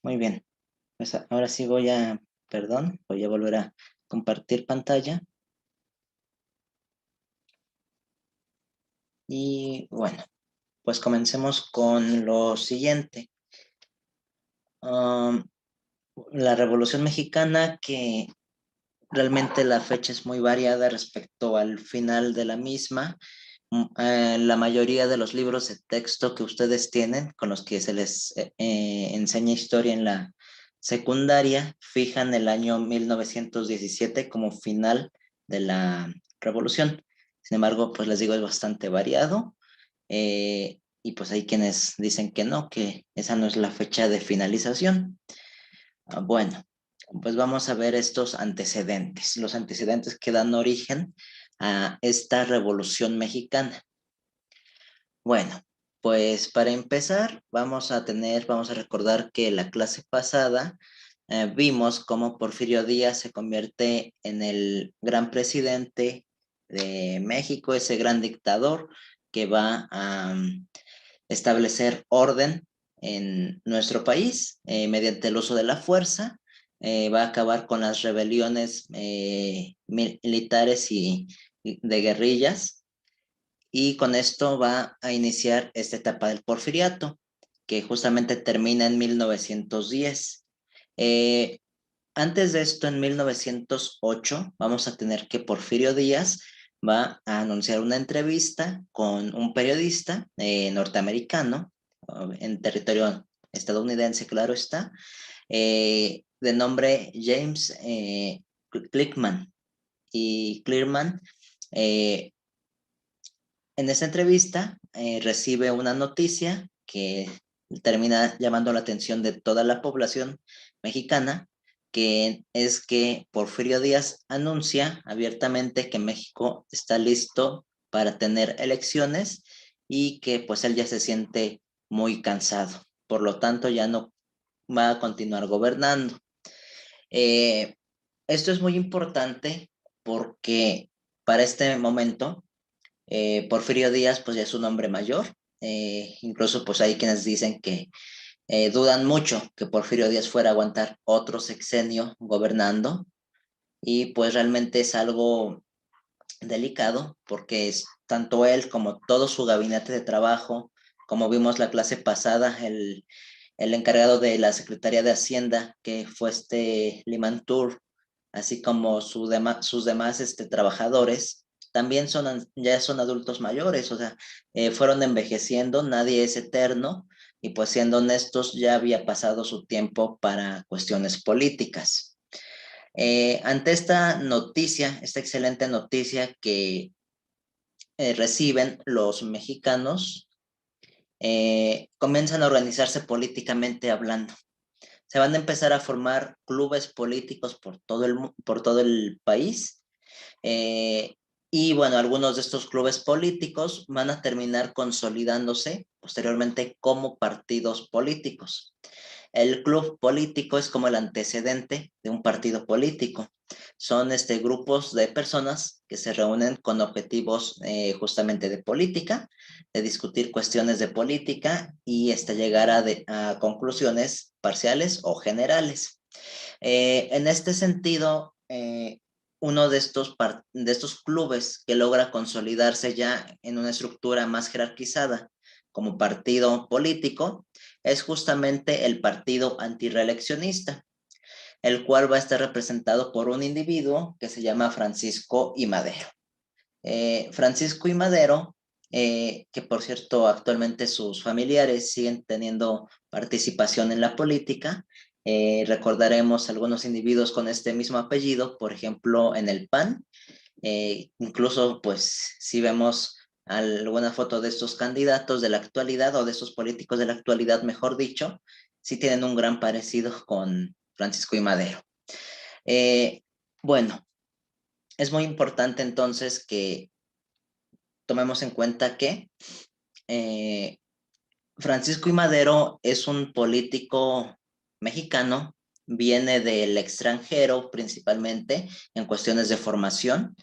Muy bien. Pues ahora sí voy a, perdón, voy a volver a compartir pantalla. Y bueno, pues comencemos con lo siguiente. Um, la Revolución Mexicana, que realmente la fecha es muy variada respecto al final de la misma. La mayoría de los libros de texto que ustedes tienen, con los que se les enseña historia en la secundaria, fijan el año 1917 como final de la revolución. Sin embargo, pues les digo, es bastante variado. Y pues hay quienes dicen que no, que esa no es la fecha de finalización. Bueno, pues vamos a ver estos antecedentes, los antecedentes que dan origen a esta Revolución Mexicana. Bueno, pues para empezar, vamos a recordar que la clase pasada vimos cómo Porfirio Díaz se convierte en el gran presidente de México, ese gran dictador que va a establecer orden en nuestro país mediante el uso de la fuerza, va a acabar con las rebeliones militares y de guerrillas, y con esto va a iniciar esta etapa del porfiriato, que justamente termina en 1910. Eh, Antes de esto, en 1908, vamos a tener que Porfirio Díaz va a anunciar una entrevista con un periodista norteamericano, en territorio estadounidense, claro está, de nombre James Clickman. Y Clearman, eh, en esta entrevista, recibe una noticia que termina llamando la atención de toda la población mexicana, que es que Porfirio Díaz anuncia abiertamente que México está listo para tener elecciones y que pues él ya se siente muy cansado. Por lo tanto, ya no va a continuar gobernando. Eh, Esto es muy importante porque para este momento Porfirio Díaz pues ya es un hombre mayor. Incluso pues hay quienes dicen que dudan mucho que Porfirio Díaz fuera a aguantar otro sexenio gobernando, y pues realmente es algo delicado porque es tanto él como todo su gabinete de trabajo, como vimos la clase pasada, el encargado de la Secretaría de Hacienda, que fue Limantur, así como sus demás trabajadores, también ya son adultos mayores, o sea, fueron envejeciendo, nadie es eterno, y pues siendo honestos, ya había pasado su tiempo para cuestiones políticas. Ante esta noticia, esta excelente noticia que reciben los mexicanos, comienzan a organizarse políticamente hablando. Se van a empezar a formar clubes políticos por todo el país. eh, y bueno, algunos de estos clubes políticos van a terminar consolidándose posteriormente como partidos políticos. El club político es como el antecedente de un partido político. Son grupos de personas que se reúnen con objetivos justamente de política, de discutir cuestiones de política y llegar a conclusiones parciales o generales. En este sentido, uno de estos clubes que logra consolidarse ya en una estructura más jerarquizada como partido político es justamente el partido antireeleccionista, el cual va a estar representado por un individuo que se llama Francisco I. Madero. Francisco I. Madero, que por cierto actualmente sus familiares siguen teniendo participación en la política. Recordaremos algunos individuos con este mismo apellido, por ejemplo, en el PAN. Incluso, pues, si vemos alguna foto de estos candidatos de la actualidad o de estos políticos de la actualidad, mejor dicho, sí tienen un gran parecido con Francisco I. Madero. Eh, bueno, es muy importante entonces que tomemos en cuenta que eh, Francisco I. Madero es un político mexicano, viene del extranjero principalmente en cuestiones de formación.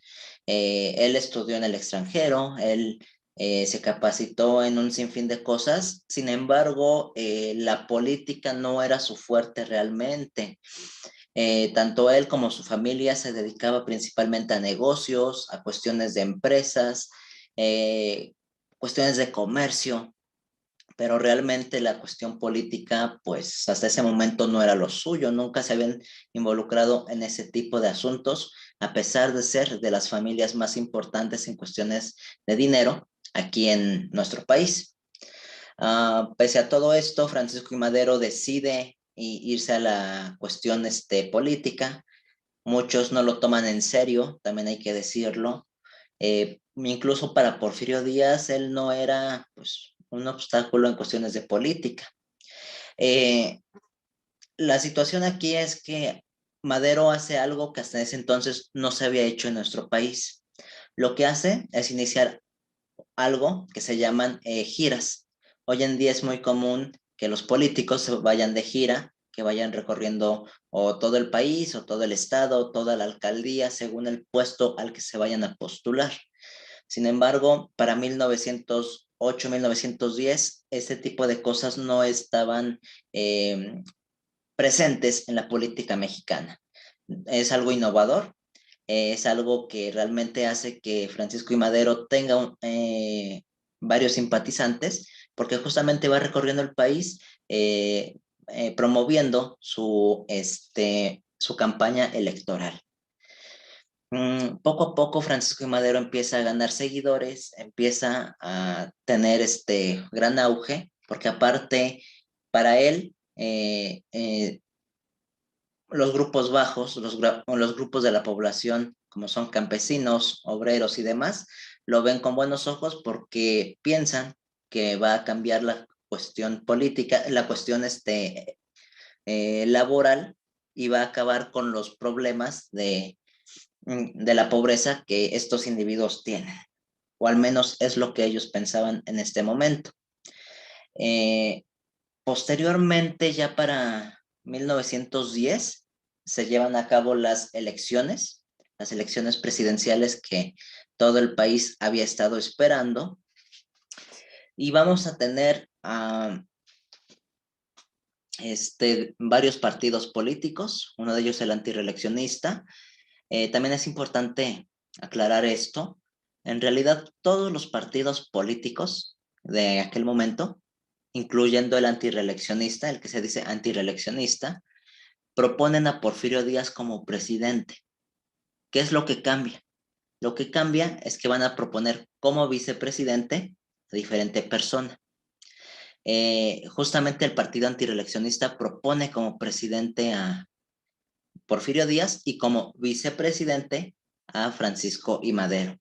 Él estudió en el extranjero, él se capacitó en un sinfín de cosas. Sin embargo, la política no era su fuerte realmente. Tanto él como su familia se dedicaba principalmente a negocios, a cuestiones de empresas, eh, cuestiones de comercio, pero realmente la cuestión política, pues hasta ese momento no era lo suyo, nunca se habían involucrado en ese tipo de asuntos, a pesar de ser de las familias más importantes en cuestiones de dinero aquí en nuestro país. Pese a todo esto, Francisco I. Madero decide irse a la cuestión política. Muchos no lo toman en serio, también hay que decirlo. Incluso para Porfirio Díaz, él no era pues, un obstáculo en cuestiones de política. Eh, la situación aquí es que Madero hace algo que hasta ese entonces no se había hecho en nuestro país. Lo que hace es iniciar algo que se llaman giras. Hoy en día es muy común que los políticos se vayan de gira, que vayan recorriendo o todo el país o todo el estado o toda la alcaldía según el puesto al que se vayan a postular. Sin embargo, para 1908, 1910, este tipo de cosas no estaban presentes en la política mexicana. Es algo innovador, es algo que realmente hace que Francisco I. Madero tenga varios simpatizantes, porque justamente va recorriendo el país promoviendo su campaña electoral. Poco a poco Francisco I. Madero empieza a ganar seguidores, empieza a tener este gran auge, porque aparte para él los grupos bajos, los grupos de la población, como son campesinos, obreros y demás, lo ven con buenos ojos porque piensan que va a cambiar la cuestión política, la cuestión laboral y va a acabar con los problemas de la pobreza que estos individuos tienen, o al menos es lo que ellos pensaban en este momento. Eh, Posteriormente, ya para 1910, se llevan a cabo las elecciones presidenciales que todo el país había estado esperando, y vamos a tener varios partidos políticos, uno de ellos el antirreeleccionista. También es importante aclarar esto. En realidad, todos los partidos políticos de aquel momento, incluyendo el antirreeleccionista, el que se dice antirreeleccionista, proponen a Porfirio Díaz como presidente. ¿Qué es lo que cambia? Lo que cambia es que van a proponer como vicepresidente a diferente persona. Justamente el partido antireeleccionista propone como presidente a Porfirio Díaz y como vicepresidente a Francisco I. Madero.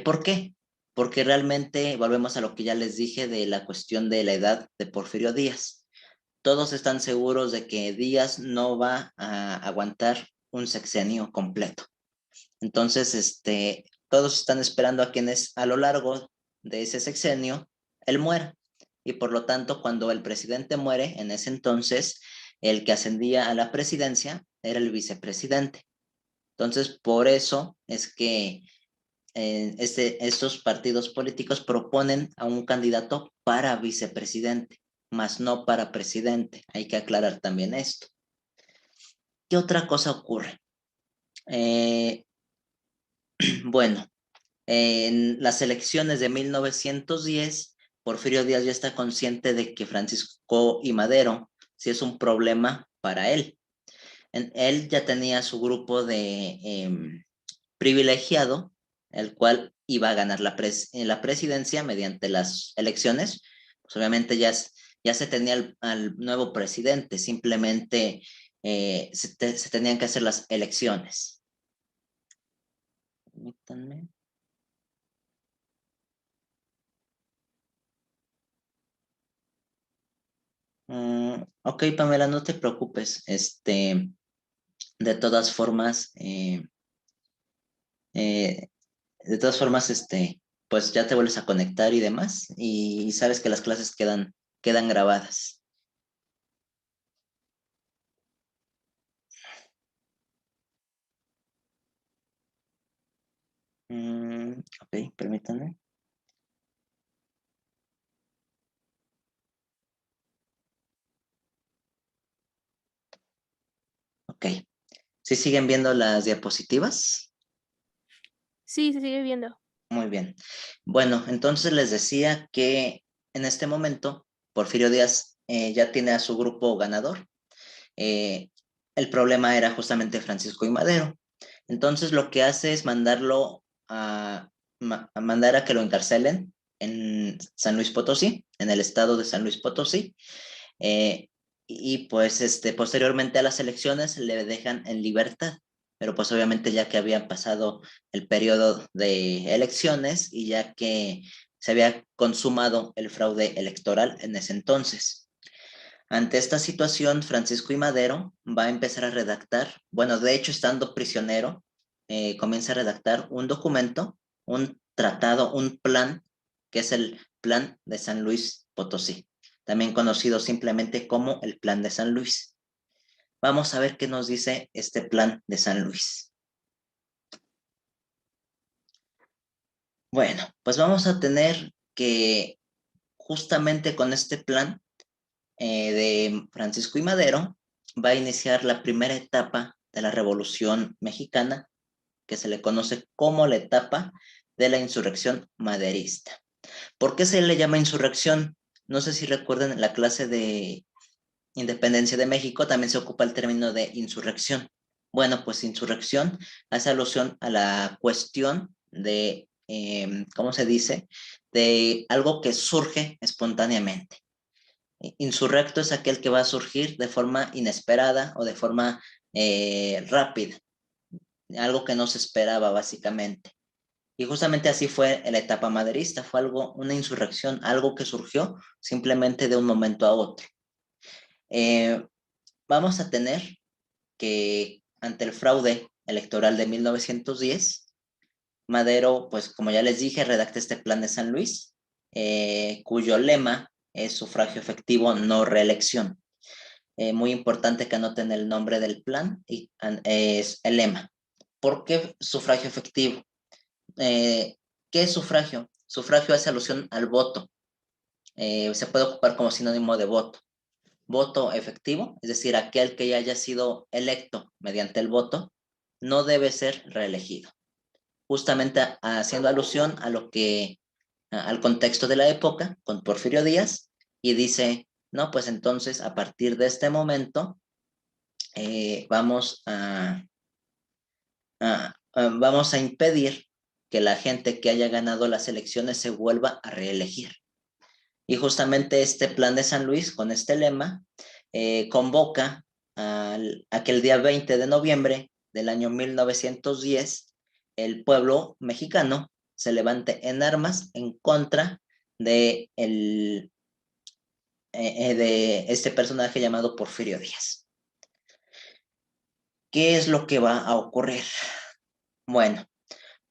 ¿Por qué? Porque realmente volvemos a lo que ya les dije de la cuestión de la edad de Porfirio Díaz. Todos están seguros de que Díaz no va a aguantar un sexenio completo. Entonces, todos están esperando a quienes a lo largo de ese sexenio él muera. Y por lo tanto, cuando el presidente muere, en ese entonces, el que ascendía a la presidencia era el vicepresidente. Entonces, por eso es que estos partidos políticos proponen a un candidato para vicepresidente, más no para presidente. Hay que aclarar también esto. ¿Qué otra cosa ocurre? Eh, bueno, en las elecciones de 1910, Porfirio Díaz ya está consciente de que Francisco I. Madero sí es un problema para él. Él ya tenía su grupo de privilegiado, el cual iba a ganar la presidencia mediante las elecciones. Pues obviamente ya se tenía al nuevo presidente, simplemente se tenían que hacer las elecciones. Permítanme. Ok, Pamela, no te preocupes. De todas formas, eh, pues ya te vuelves a conectar y demás, y sabes que las clases quedan grabadas. Ok, permítanme. Ok. ¿Sí siguen viendo las diapositivas? Sí, se sigue viendo. Muy bien. Bueno, entonces les decía que en este momento Porfirio Díaz ya tiene a su grupo ganador. Eh, el problema era justamente Francisco y Madero. Entonces lo que hace es mandarlo a mandar a que lo encarcelen en San Luis Potosí, en el estado de San Luis Potosí. Eh, y pues posteriormente a las elecciones le dejan en libertad, pero pues obviamente ya que había pasado el periodo de elecciones y ya que se había consumado el fraude electoral en ese entonces. Ante esta situación, Francisco y Madero va a empezar a redactar, bueno, de hecho estando prisionero, comienza a redactar un documento, un tratado, un plan, que es el Plan de San Luis Potosí, también conocido simplemente como el Plan de San Luis. Vamos a ver qué nos dice este Plan de San Luis. Bueno, pues vamos a tener que justamente con este plan de Francisco y Madero va a iniciar la primera etapa de la Revolución Mexicana, que se le conoce como la etapa de la insurrección maderista. ¿Por qué se le llama insurrección? No sé si recuerdan en la clase de Independencia de México también se ocupa el término de insurrección. Bueno, pues insurrección hace alusión a la cuestión de, ¿cómo se dice? De algo que surge espontáneamente. Insurrecto es aquel que va a surgir de forma inesperada o de forma rápida, algo que no se esperaba básicamente. Y justamente así fue en la etapa maderista, fue algo, una insurrección, algo que surgió simplemente de un momento a otro. Eh, vamos a tener que ante el fraude electoral de 1910, Madero, pues como ya les dije, redacta este plan de San Luis, cuyo lema es sufragio efectivo, no reelección. Muy importante que anoten el nombre del plan y es el lema. ¿Por qué sufragio efectivo? Eh, ¿Qué es sufragio? Sufragio hace alusión al voto. Se puede ocupar como sinónimo de voto. Voto efectivo, es decir, aquel que ya haya sido electo mediante el voto, no debe ser reelegido. Justamente haciendo alusión a lo que, al contexto de la época con Porfirio Díaz, y dice, no, pues entonces a partir de este momento vamos vamos a impedir que la gente que haya ganado las elecciones se vuelva a reelegir. Y justamente este plan de San Luis, con este lema, convoca a que el día 20 de noviembre del año 1910, el pueblo mexicano se levante en armas en contra de este personaje llamado Porfirio Díaz. ¿Qué es lo que va a ocurrir? Bueno,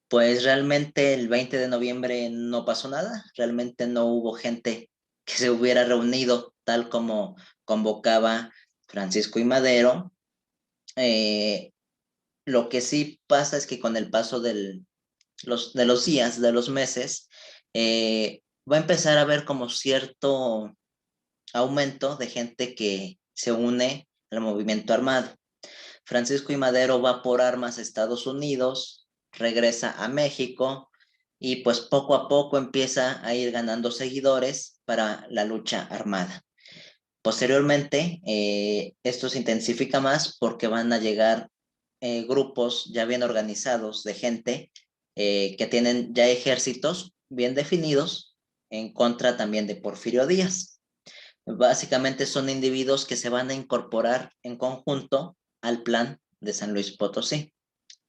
pues realmente el 20 de noviembre no pasó nada, realmente no hubo gente que se hubiera reunido tal como convocaba Francisco y Madero. Eh, lo que sí pasa es que con el paso de los días, de los meses, va a empezar a haber como cierto aumento de gente que se une al movimiento armado. Francisco y Madero va por armas a Estados Unidos, regresa a México y pues poco a poco empieza a ir ganando seguidores para la lucha armada. Posteriormente, esto se intensifica más porque van a llegar grupos ya bien organizados de gente que tienen ya ejércitos bien definidos en contra también de Porfirio Díaz. Básicamente son individuos que se van a incorporar en conjunto al plan de San Luis Potosí,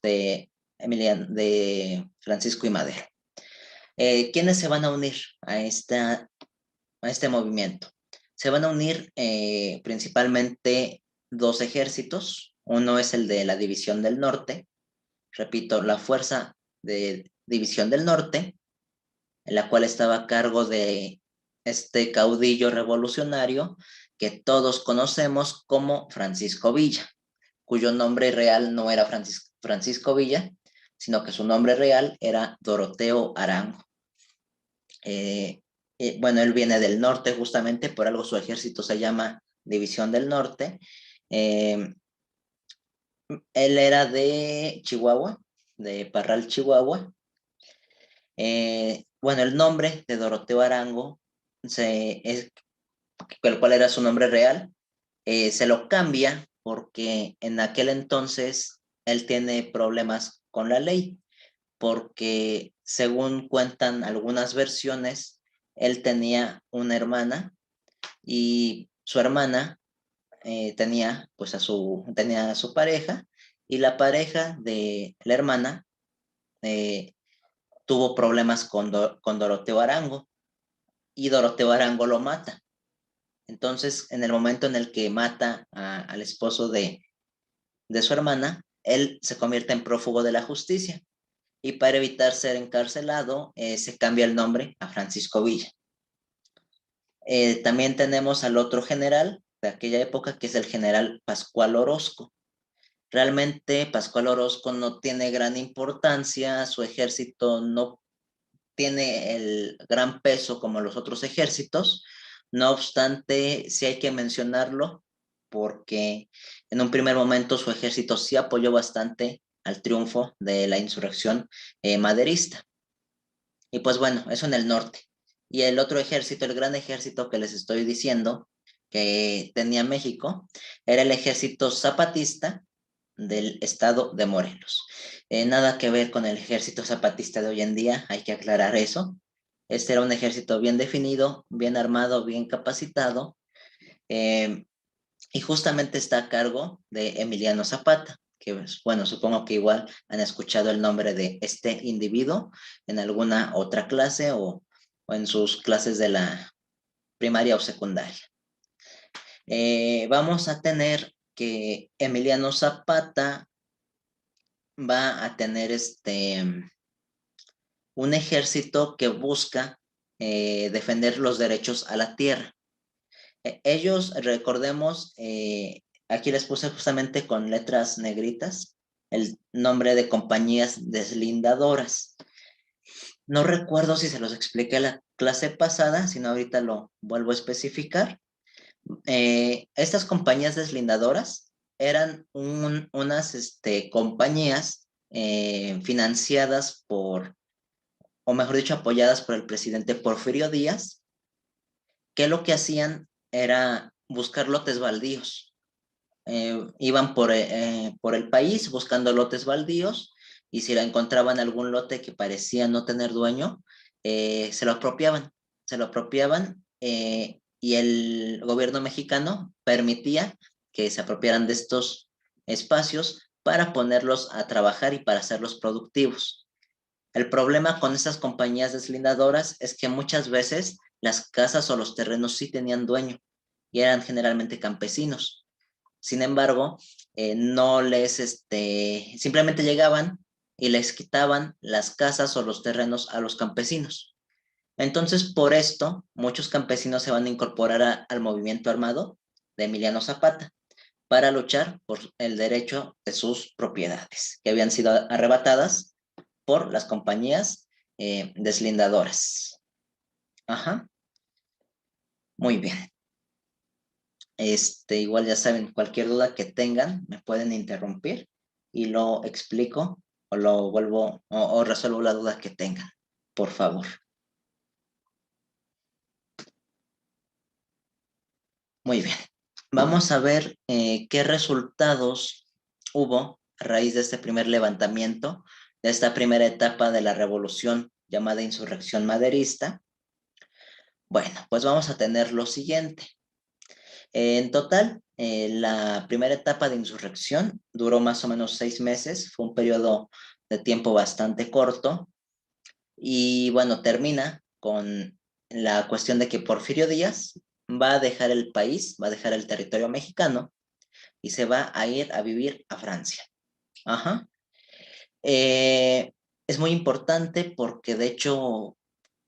de Francisco y Madero. ¿Quiénes se van a unir a este movimiento? Se van a unir principalmente dos ejércitos. Uno es el de la División del Norte, repito, la Fuerza de División del Norte, en la cual estaba a cargo de este caudillo revolucionario que todos conocemos como Francisco Villa, cuyo nombre real no era Francisco Villa, sino que su nombre real era Doroteo Arango. Bueno, él viene del norte justamente, por algo su ejército se llama División del Norte. Eh, Él era de Chihuahua, de Parral, Chihuahua. Bueno, el nombre de Doroteo Arango, el cual era su nombre real, se lo cambia porque en aquel entonces él tiene problemas con la ley, porque según cuentan algunas versiones, él tenía una hermana y su hermana tenía a su pareja, y la pareja de la hermana eh, tuvo problemas con Doroteo Arango, y Doroteo Arango lo mata. Entonces, en el momento en el que mata al esposo de su hermana, él se convierte en prófugo de la justicia, y para evitar ser encarcelado, se cambia el nombre a Francisco Villa. También tenemos al otro general de aquella época, que es el general Pascual Orozco. Realmente Pascual Orozco no tiene gran importancia, su ejército no tiene el gran peso como los otros ejércitos. No obstante, sí hay que mencionarlo porque en un primer momento su ejército sí apoyó bastante al triunfo de la insurrección maderista. Y pues bueno, eso en el norte. Y el otro ejército, el gran ejército que les estoy diciendo que tenía México, era el ejército zapatista del estado de Morelos. Nada que ver con el ejército zapatista de hoy en día, hay que aclarar eso. Este era un ejército bien definido, bien armado, bien capacitado, eh, y justamente está a cargo de Emiliano Zapata, que bueno, supongo que igual han escuchado el nombre de este individuo en alguna otra clase o en sus clases de la primaria o secundaria. Vamos a tener que Emiliano Zapata va a tener un ejército que busca defender los derechos a la tierra. Ellos, recordemos, aquí les puse justamente con letras negritas el nombre de compañías deslindadoras. No recuerdo si se los expliqué la clase pasada, si no ahorita lo vuelvo a especificar. Estas compañías deslindadoras eran unas compañías financiadas o mejor dicho, apoyadas por el presidente Porfirio Díaz, que lo que hacían era buscar lotes baldíos. Iban por el país buscando lotes baldíos, y si la encontraban algún lote que parecía no tener dueño, se lo apropiaban. Se lo apropiaban, y el gobierno mexicano permitía que se apropiaran de estos espacios para ponerlos a trabajar y para hacerlos productivos. El problema con estas compañías deslindadoras es que muchas veces las casas o los terrenos sí tenían dueño y eran generalmente campesinos. Sin embargo, no simplemente llegaban y les quitaban las casas o los terrenos a los campesinos. Entonces, por esto, muchos campesinos se van a incorporar al movimiento armado de Emiliano Zapata para luchar por el derecho de sus propiedades, que habían sido arrebatadas por las compañías deslindadoras. Ajá, muy bien. Igual ya saben, cualquier duda que tengan, me pueden interrumpir y lo explico o lo vuelvo o resuelvo la duda que tengan, por favor. Muy bien. Vamos a ver qué resultados hubo a raíz de este primer levantamiento, de esta primera etapa de la revolución llamada insurrección maderista. Bueno, pues vamos a tener lo siguiente. En total, la primera etapa de insurrección duró más o menos 6 meses, fue un periodo de tiempo bastante corto, y bueno, termina con la cuestión de que Porfirio Díaz va a dejar el país, va a dejar el territorio mexicano y se va a ir a vivir a Francia. Ajá. Es muy importante porque de hecho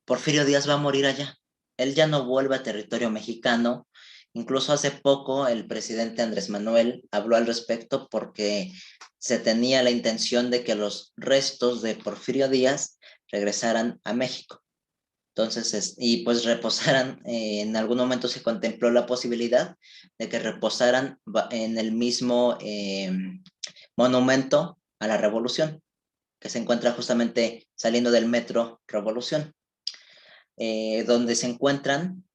Porfirio Díaz va a morir allá. Él ya no vuelve a territorio mexicano. Incluso hace poco el presidente Andrés Manuel habló al respecto porque se tenía la intención de que los restos de Porfirio Díaz regresaran a México. Entonces, y pues reposaran, en algún momento se contempló la posibilidad de que reposaran en el mismo monumento a la Revolución, que se encuentra justamente saliendo del Metro Revolución, donde se encuentran,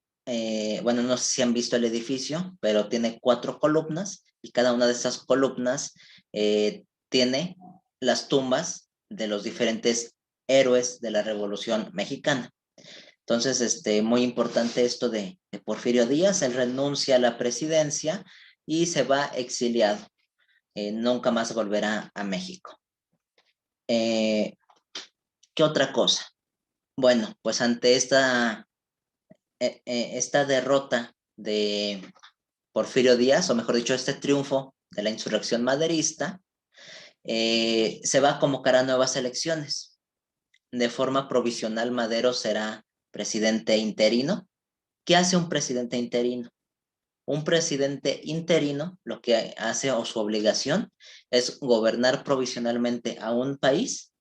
bueno, no sé si han visto el edificio, pero tiene 4 columnas y cada una de esas columnas tiene las tumbas de los diferentes héroes de la Revolución Mexicana. Entonces, muy importante esto de Porfirio Díaz. Él renuncia a la presidencia y se va exiliado. Nunca más volverá a México. ¿Qué otra cosa? Bueno, pues ante esta derrota de Porfirio Díaz, o mejor dicho, este triunfo de la insurrección maderista, se va a convocar a nuevas elecciones. De forma provisional, Madero será presidente interino. ¿Qué hace un presidente interino? Un presidente interino lo que hace o su obligación es gobernar provisionalmente a un país,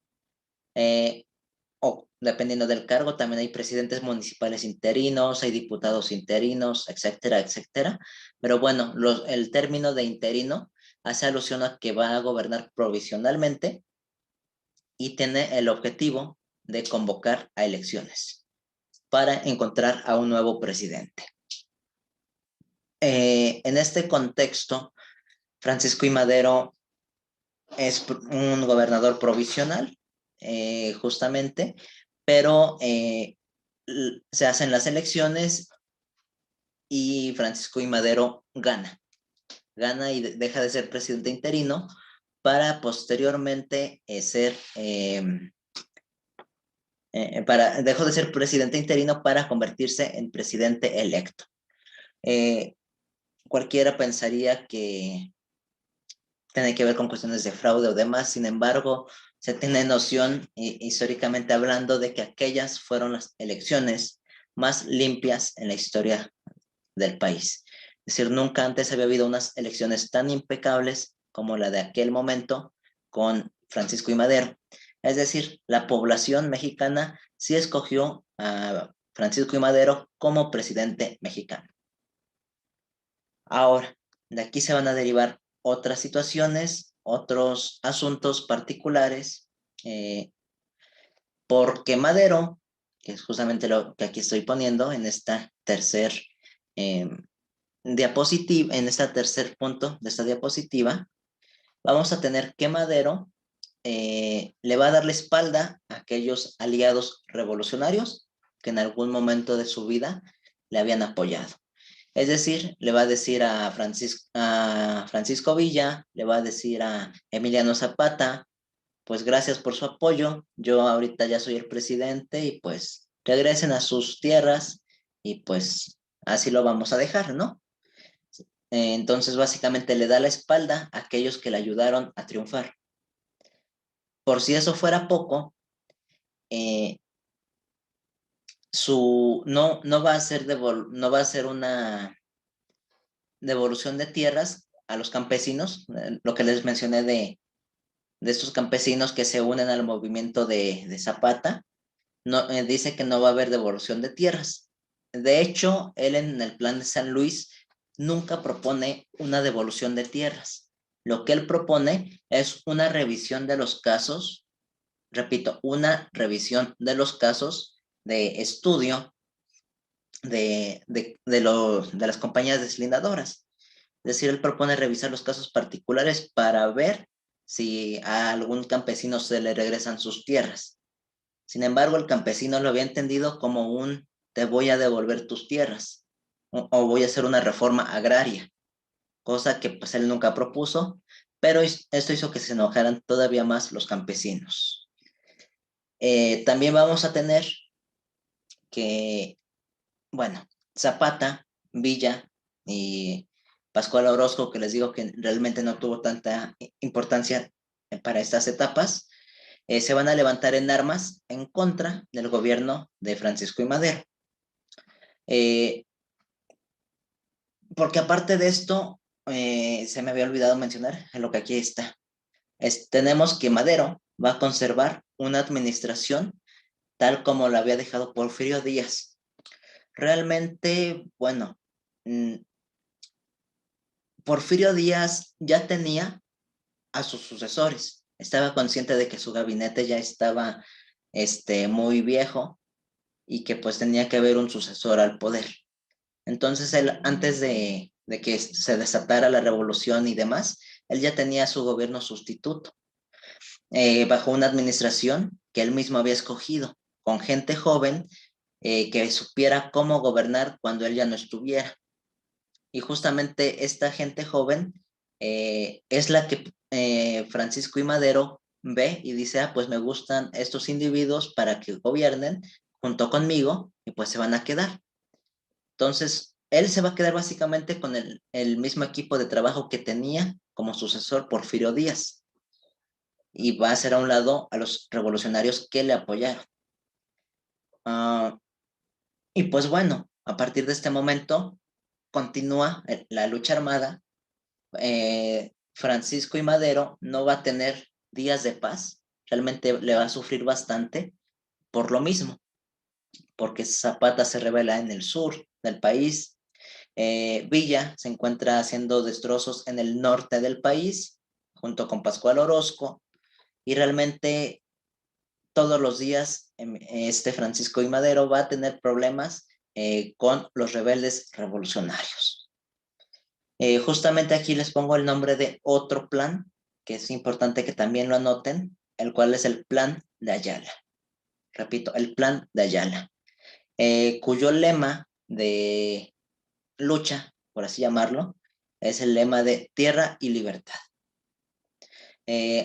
o dependiendo del cargo, también hay presidentes municipales interinos, hay diputados interinos, etcétera, etcétera. Pero bueno, el término de interino hace alusión a que va a gobernar provisionalmente y tiene el objetivo de convocar a elecciones para encontrar a un nuevo presidente. En este contexto, Francisco I. Madero es un gobernador provisional, justamente, pero se hacen las elecciones y Francisco I. Madero gana. Gana y deja de ser presidente interino para posteriormente dejó de ser presidente interino para convertirse en presidente electo. Cualquiera pensaría que tiene que ver con cuestiones de fraude o demás. Sin embargo, se tiene noción, históricamente hablando, de que aquellas fueron las elecciones más limpias en la historia del país. Es decir, nunca antes había habido unas elecciones tan impecables como la de aquel momento con Francisco I. Madero. Es decir, la población mexicana sí escogió a Francisco I. Madero como presidente mexicano. Ahora, de aquí se van a derivar otras situaciones, otros asuntos particulares, porque Madero, que es justamente lo que aquí estoy poniendo en esta diapositiva, en este tercer punto de esta diapositiva, vamos a tener que Madero le va a dar la espalda a aquellos aliados revolucionarios que en algún momento de su vida le habían apoyado. Es decir, le va a decir a Francisco Villa, le va a decir a Emiliano Zapata, pues gracias por su apoyo, yo ahorita ya soy el presidente y pues regresen a sus tierras y pues así lo vamos a dejar, ¿no? Entonces básicamente le da la espalda a aquellos que le ayudaron a triunfar. Por si eso fuera poco, eh, no va a ser una devolución de tierras a los campesinos, lo que les mencioné de estos campesinos que se unen al movimiento de Zapata. No, dice que no va a haber devolución de tierras. De hecho, él en el plan de San Luis nunca propone una devolución de tierras. Lo que él propone es una revisión de los casos, repito, una revisión de los casos de estudio de las compañías deslindadoras. Es decir, él propone revisar los casos particulares para ver si a algún campesino se le regresan sus tierras. Sin embargo, el campesino lo había entendido como un te voy a devolver tus tierras o voy a hacer una reforma agraria, cosa que pues él nunca propuso, pero esto hizo que se enojaran todavía más los campesinos. También vamos a tener que, bueno, Zapata, Villa y Pascual Orozco, que les digo que realmente no tuvo tanta importancia para estas etapas, se van a levantar en armas en contra del gobierno de Francisco I. Madero. Porque aparte de esto, se me había olvidado mencionar en lo que aquí está. Tenemos que Madero va a conservar una administración tal como la había dejado Porfirio Díaz. Realmente, bueno, Porfirio Díaz ya tenía a sus sucesores. Estaba consciente de que su gabinete ya estaba muy viejo y que pues tenía que haber un sucesor al poder. Entonces él, antes de que se desatara la revolución y demás, él ya tenía su gobierno sustituto, bajo una administración que él mismo había escogido, con gente joven que supiera cómo gobernar cuando él ya no estuviera. Y justamente esta gente joven es la que Francisco I. Madero ve y dice, ah, pues me gustan estos individuos para que gobiernen junto conmigo y pues se van a quedar. Entonces, él se va a quedar básicamente con el mismo equipo de trabajo que tenía como sucesor Porfirio Díaz y va a hacer a un lado a los revolucionarios que le apoyaron. Y pues bueno, a partir de este momento continúa la lucha armada. Francisco I. Madero no va a tener días de paz, realmente le va a sufrir bastante por lo mismo, porque Zapata se revela en el sur del país, Villa se encuentra haciendo destrozos en el norte del país, junto con Pascual Orozco, y realmente todos los días este Francisco I. Madero va a tener problemas con los rebeldes revolucionarios. Justamente aquí les pongo el nombre de otro plan, que es importante que también lo anoten, el cual es el Plan de Ayala. Repito, el Plan de Ayala, cuyo lema de lucha, por así llamarlo, es el lema de tierra y libertad.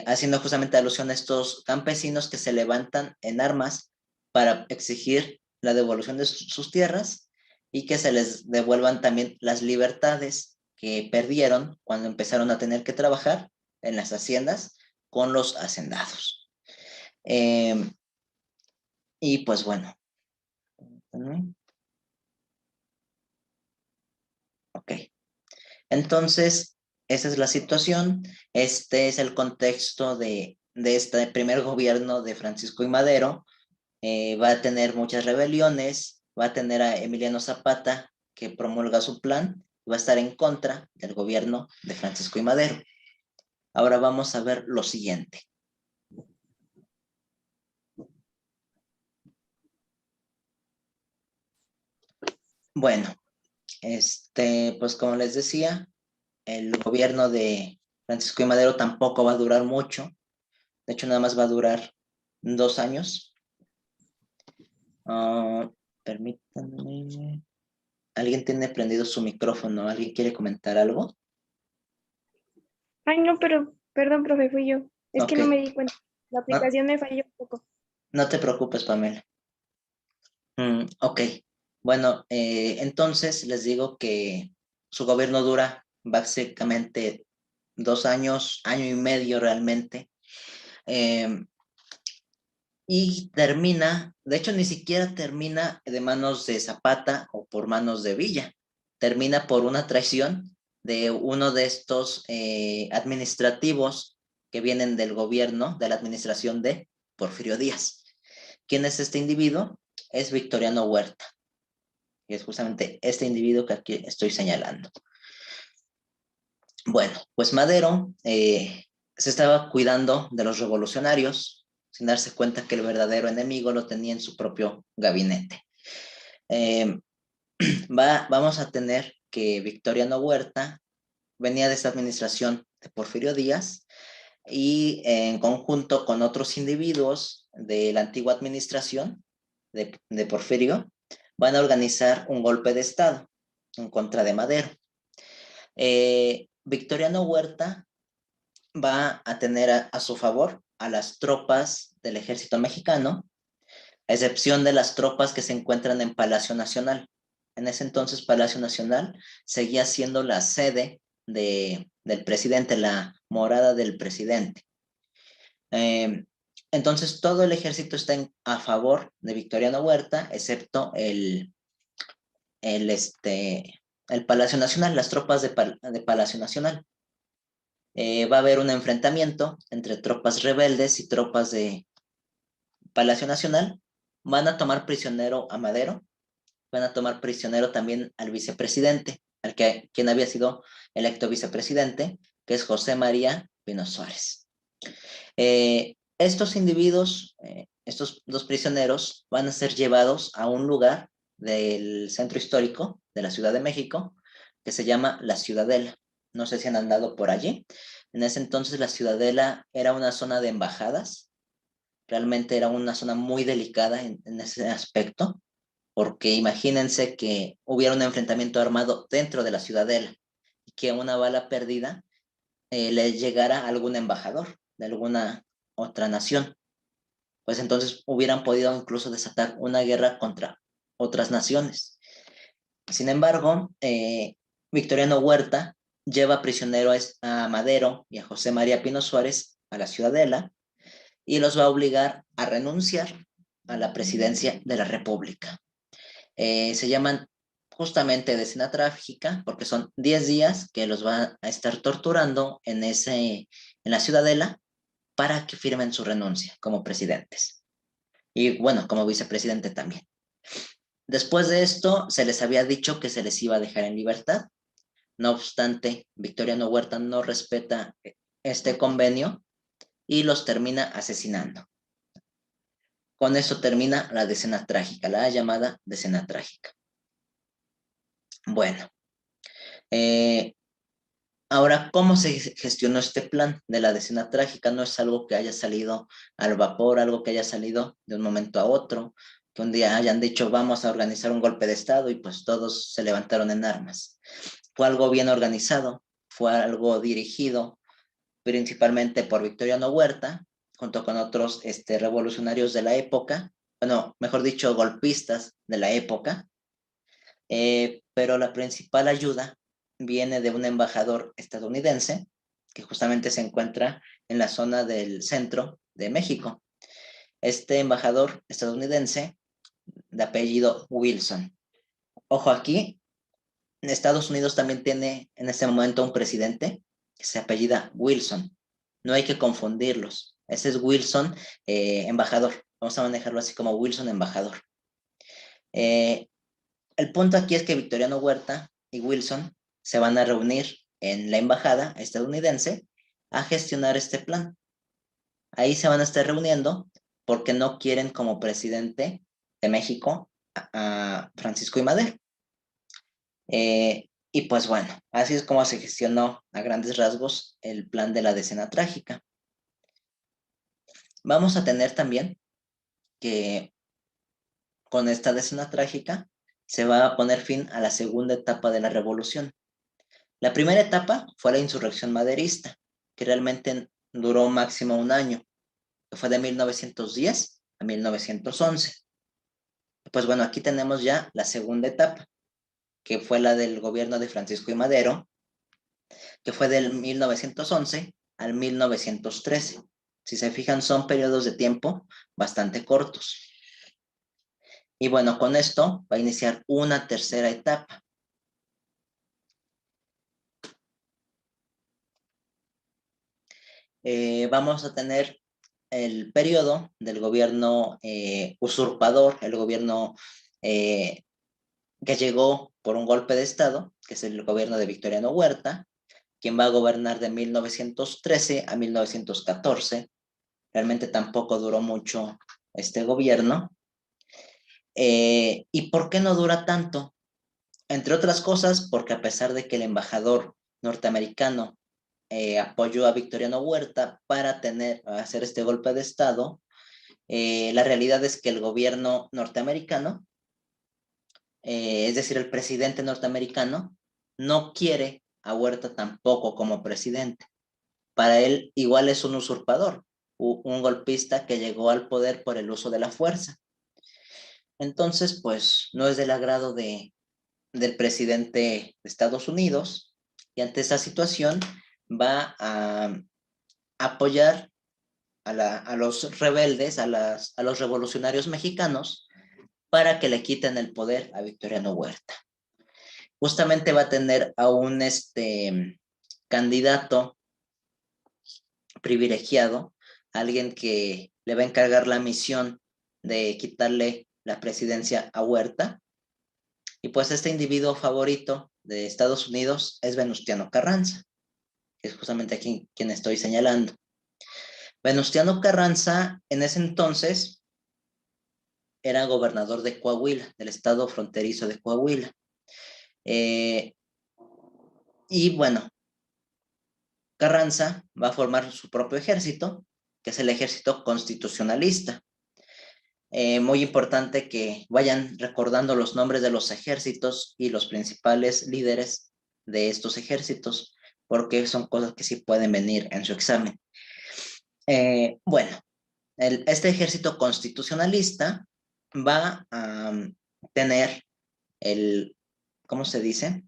Haciendo justamente alusión a estos campesinos que se levantan en armas para exigir la devolución de sus tierras y que se les devuelvan también las libertades que perdieron cuando empezaron a tener que trabajar en las haciendas con los hacendados. Y pues bueno. Ok. Entonces, esa es la situación. Este es el contexto de este primer gobierno de Francisco I. Madero. Va a tener muchas rebeliones, va a tener a Emiliano Zapata que promulga su plan, va a estar en contra del gobierno de Francisco I. Madero. Ahora vamos a ver lo siguiente. Bueno, pues como les decía, el gobierno de Francisco I. Madero tampoco va a durar mucho. De hecho, nada más va a durar 2 años. Permítanme. ¿Alguien tiene prendido su micrófono? ¿Alguien quiere comentar algo? Ay, no, pero, perdón, profe, fui yo. Es que Ok. no me di cuenta. La No, aplicación me falló un poco. no te preocupes, Pamela. Ok. Bueno, entonces les digo que su gobierno dura básicamente 2 años, año y medio realmente. Y termina, de hecho ni siquiera termina de manos de Zapata o por manos de Villa, termina por una traición de uno de estos administrativos que vienen del gobierno, de la administración de Porfirio Díaz. ¿Quién es este individuo? Es Victoriano Huerta, y es justamente este individuo que aquí estoy señalando. Bueno, pues Madero se estaba cuidando de los revolucionarios, sin darse cuenta que el verdadero enemigo lo tenía en su propio gabinete. Vamos a tener que Victoriano Huerta venía de esta administración de Porfirio Díaz y en conjunto con otros individuos de la antigua administración de Porfirio, van a organizar un golpe de Estado en contra de Madero. Victoriano Huerta va a tener a su favor a las tropas del ejército mexicano, a excepción de las tropas que se encuentran en Palacio Nacional. En ese entonces Palacio Nacional seguía siendo la sede del presidente, la morada del presidente. Entonces todo el ejército está a favor de Victoriano Huerta, excepto el, el Palacio Nacional, las tropas de Palacio Nacional. Va a haber un enfrentamiento entre tropas rebeldes y tropas de Palacio Nacional. Van a tomar prisionero a Madero, van a tomar prisionero también al vicepresidente, quien había sido electo vicepresidente, que es José María Pino Suárez. Estos individuos, estos dos prisioneros, van a ser llevados a un lugar del centro histórico de la Ciudad de México que se llama La Ciudadela. No sé si han andado por allí. En ese entonces la Ciudadela era una zona de embajadas. Realmente era una zona muy delicada en ese aspecto, porque imagínense que hubiera un enfrentamiento armado dentro de la Ciudadela y que una bala perdida le llegara a algún embajador de alguna otra nación. Pues entonces hubieran podido incluso desatar una guerra contra otras naciones. Sin embargo, Victoriano Huerta lleva prisionero a Madero y a José María Pino Suárez a la Ciudadela y los va a obligar a renunciar a la presidencia de la República. Se llaman justamente de escena trágica porque son 10 días que los va a estar torturando en la Ciudadela para que firmen su renuncia como presidentes. Y bueno, como vicepresidente también. Después de esto, se les había dicho que se les iba a dejar en libertad. No obstante, Victoriano Huerta no respeta este convenio y los termina asesinando. Con eso termina la decena trágica, la llamada decena trágica. Bueno, ahora, ¿cómo se gestionó este plan de la decena trágica? No es algo que haya salido al vapor, algo que haya salido de un momento a otro, que un día hayan dicho vamos a organizar un golpe de Estado y pues todos se levantaron en armas. Fue algo bien organizado, fue algo dirigido principalmente por Victoriano Huerta, junto con otros revolucionarios de la época, bueno, mejor dicho, golpistas de la época, pero la principal ayuda viene de un embajador estadounidense que justamente se encuentra en la zona del centro de México. Este embajador estadounidense de apellido Wilson. Ojo aquí, Estados Unidos también tiene en este momento un presidente que se apellida Wilson. No hay que confundirlos. Ese es Wilson, embajador. Vamos a manejarlo así como Wilson, embajador. El punto aquí es que Victoriano Huerta y Wilson se van a reunir en la embajada estadounidense a gestionar este plan. Ahí se van a estar reuniendo porque no quieren como presidente de México a Francisco I. Madero. Y pues bueno, así es como se gestionó a grandes rasgos el plan de la decena trágica. Vamos a tener también que con esta decena trágica se va a poner fin a la segunda etapa de la revolución. La primera etapa fue la insurrección maderista, que realmente duró máximo un año, que fue de 1910 a 1911. Pues bueno, aquí tenemos ya la segunda etapa, que fue la del gobierno de Francisco I. Madero, que fue del 1911 al 1913. Si se fijan, son periodos de tiempo bastante cortos. Y bueno, con esto va a iniciar una tercera etapa. Vamos a tener el periodo del gobierno usurpador, el gobierno que llegó por un golpe de Estado, que es el gobierno de Victoriano Huerta, quien va a gobernar de 1913 a 1914. Realmente tampoco duró mucho este gobierno. ¿Y por qué no dura tanto? Entre otras cosas, porque a pesar de que el embajador norteamericano apoyó a Victoriano Huerta para hacer este golpe de Estado, la realidad es que el gobierno norteamericano, es decir, el presidente norteamericano, no quiere a Huerta tampoco como presidente. Para él igual es un usurpador, un golpista que llegó al poder por el uso de la fuerza. Entonces, pues no es del agrado del presidente de Estados Unidos y ante esta situación va a apoyar a los rebeldes, a los revolucionarios mexicanos para que le quiten el poder a Victoriano Huerta. Justamente va a tener a un candidato privilegiado, alguien que le va a encargar la misión de quitarle la presidencia a Huerta. Y pues este individuo favorito de Estados Unidos es Venustiano Carranza. que es justamente aquí quien estoy señalando. Venustiano Carranza, en ese entonces, era gobernador de Coahuila, del estado fronterizo de Coahuila. Y bueno, Carranza va a formar su propio ejército, que es el ejército constitucionalista. Muy importante que vayan recordando los nombres de los ejércitos y los principales líderes de estos ejércitos, porque son cosas que sí pueden venir en su examen. Bueno, este ejército constitucionalista va a tener ¿cómo se dice?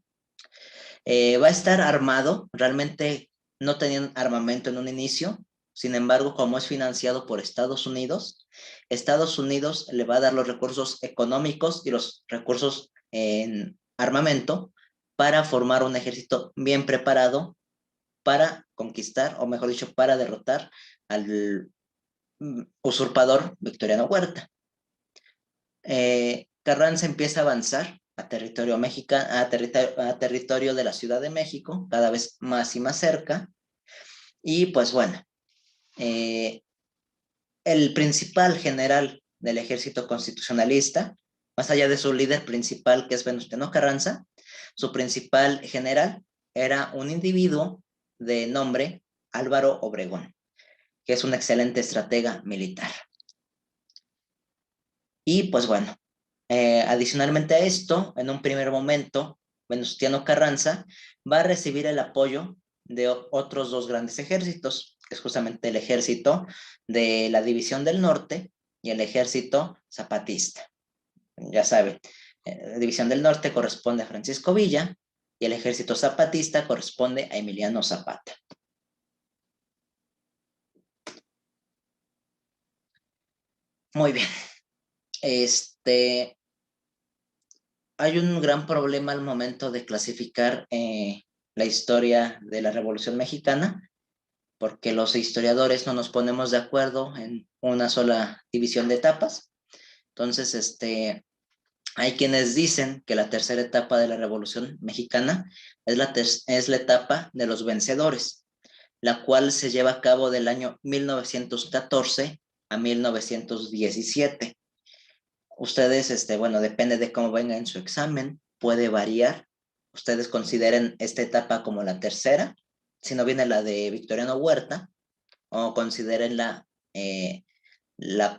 Va a estar armado, realmente no tenían armamento en un inicio, sin embargo, como es financiado por Estados Unidos le va a dar los recursos económicos y los recursos en armamento para formar un ejército bien preparado para conquistar, o mejor dicho, para derrotar al usurpador Victoriano Huerta. Carranza empieza a avanzar a territorio mexicano, a territorio de la Ciudad de México, cada vez más y más cerca. Y pues bueno, el principal general del ejército constitucionalista, más allá de su líder principal, que es Venustiano Carranza, su principal general era un individuo de nombre Álvaro Obregón, que es un excelente estratega militar. Y pues bueno, adicionalmente a esto, en un primer momento, Venustiano Carranza va a recibir el apoyo de otros dos grandes ejércitos, que es justamente el ejército de la División del Norte y el ejército zapatista. Ya saben, la División del Norte corresponde a Francisco Villa y el ejército zapatista corresponde a Emiliano Zapata. Muy bien. Hay un gran problema al momento de clasificar la historia de la Revolución Mexicana, porque los historiadores no nos ponemos de acuerdo en una sola división de etapas. Entonces, hay quienes dicen que la tercera etapa de la Revolución Mexicana es la etapa de los vencedores, la cual se lleva a cabo del año 1914 a 1917. Ustedes, bueno, depende de cómo venga en su examen, puede variar. Ustedes consideren esta etapa como la tercera, si no viene la de Victoriano Huerta, o consideren la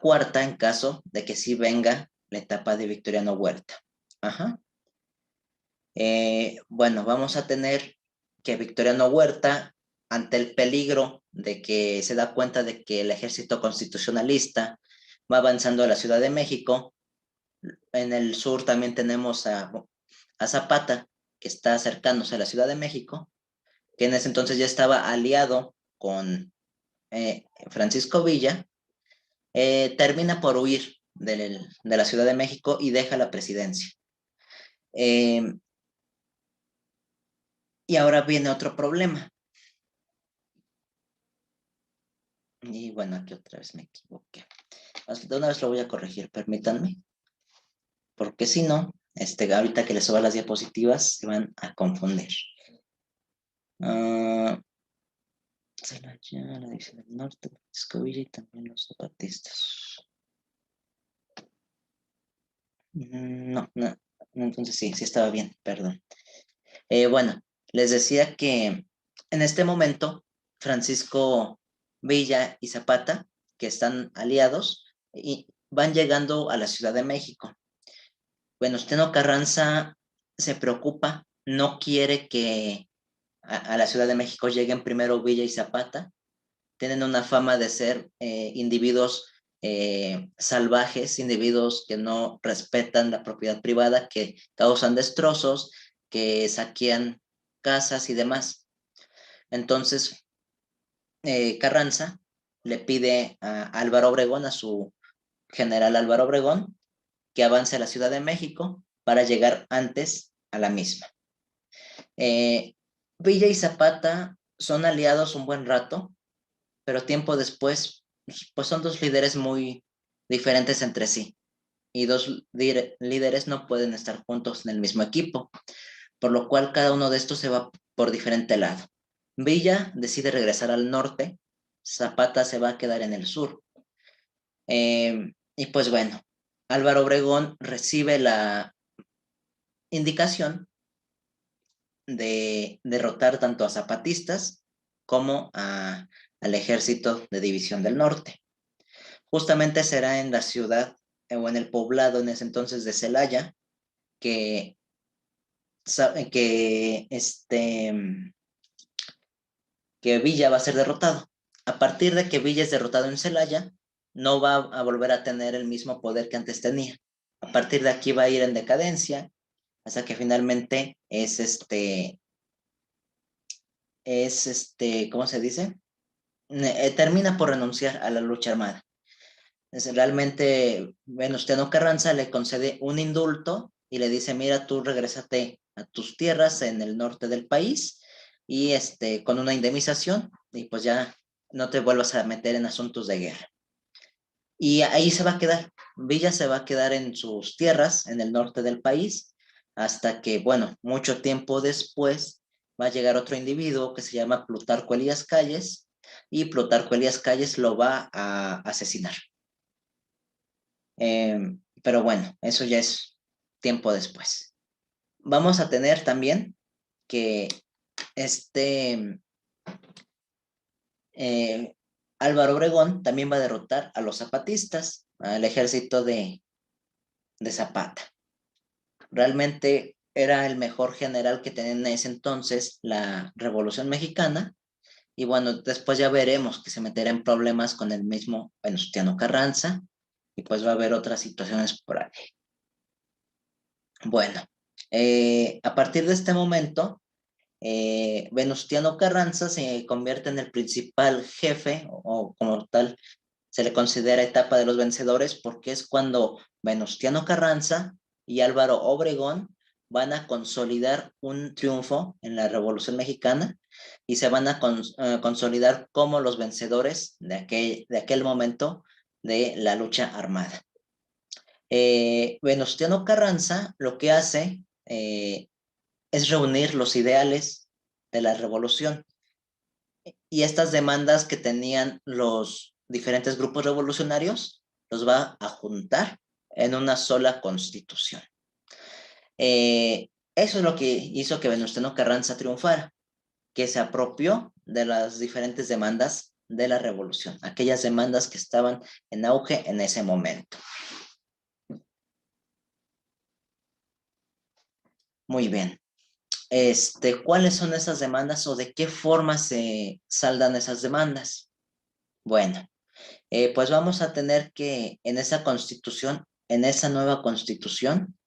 cuarta en caso de que sí venga la etapa de Victoriano Huerta. Ajá. Bueno, vamos a tener que Victoriano Huerta, ante el peligro de que se da cuenta de que el ejército constitucionalista va avanzando a la Ciudad de México. En el sur también tenemos a Zapata, que está acercándose a la Ciudad de México, que en ese entonces ya estaba aliado con Francisco Villa. Termina por huir de la Ciudad de México y deja la presidencia. Y ahora viene otro problema. Y bueno, aquí otra vez me equivoqué. De una vez lo voy a corregir, permítanme. Porque si no, ahorita que les suba las diapositivas, se van a confundir. Celaya, la División del Norte, Francisco Villa y también los zapatistas. No, entonces sí estaba bien, perdón. Bueno, les decía que en este momento Francisco Villa y Zapata, que están aliados, y van llegando a la Ciudad de México. Venustiano Carranza se preocupa, no quiere que a la Ciudad de México lleguen primero Villa y Zapata. Tienen una fama de ser individuos salvajes, individuos que no respetan la propiedad privada, que causan destrozos, que saquean casas y demás. Entonces, Carranza le pide a Álvaro Obregón, a su general Álvaro Obregón, que avance a la Ciudad de México para llegar antes a la misma. Villa y Zapata son aliados un buen rato, pero tiempo después, pues son dos líderes muy diferentes entre sí, y dos líderes no pueden estar juntos en el mismo equipo, por lo cual cada uno de estos se va por diferente lado. Villa decide regresar al norte, Zapata se va a quedar en el sur. Y pues bueno, Álvaro Obregón recibe la indicación de derrotar tanto a zapatistas como al ejército de División del Norte. Justamente será en la ciudad o en el poblado en ese entonces de Celaya que, que, que Villa va a ser derrotado. A partir de que Villa es derrotado en Celaya, no va a volver a tener el mismo poder que antes tenía. A partir de aquí va a ir en decadencia hasta que finalmente ¿cómo se dice? Termina por renunciar a la lucha armada. Realmente Venustiano Carranza le concede un indulto y le dice, mira, tú regrésate a tus tierras en el norte del país y con una indemnización y pues ya no te vuelvas a meter en asuntos de guerra. Y ahí se va a quedar. Villa se va a quedar en sus tierras en el norte del país hasta que, bueno, mucho tiempo después va a llegar otro individuo que se llama Plutarco Elías Calles y Plutarco Elías Calles lo va a asesinar. Pero bueno, eso ya es tiempo después. Vamos a tener también que Álvaro Obregón también va a derrotar a los zapatistas, al ejército de Zapata. Realmente era el mejor general que tenía en ese entonces la Revolución Mexicana. Y bueno, después ya veremos que se meterá en problemas con el mismo Venustiano Carranza y pues va a haber otras situaciones por ahí. Bueno, a partir de este momento, Venustiano Carranza se convierte en el principal jefe o como tal se le considera etapa de los vencedores porque es cuando Venustiano Carranza y Álvaro Obregón van a consolidar un triunfo en la Revolución Mexicana y se van a consolidar como los vencedores de aquel momento de la lucha armada. Venustiano Carranza lo que hace es reunir los ideales de la revolución y estas demandas que tenían los diferentes grupos revolucionarios los va a juntar en una sola constitución. Eso es lo que hizo que Venustiano Carranza triunfara, que se apropió de las diferentes demandas de la revolución, aquellas demandas que estaban en auge en ese momento. Muy bien. ¿Cuáles son esas demandas o de qué forma se saldan esas demandas? Bueno, pues vamos a tener que en esa constitución, en esa nueva constitución,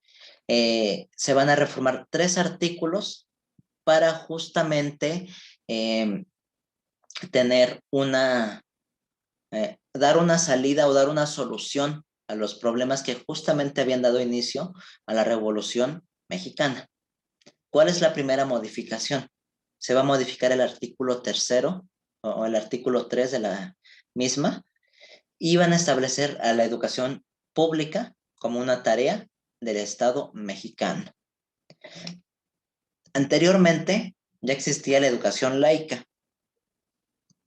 se van a reformar 3 artículos para justamente tener dar una salida o dar una solución a los problemas que justamente habían dado inicio a la Revolución Mexicana. ¿Cuál es la primera modificación? Se va a modificar el artículo 3 o el artículo 3 de la misma y van a establecer a la educación pública como una tarea del Estado mexicano. Anteriormente ya existía la educación laica.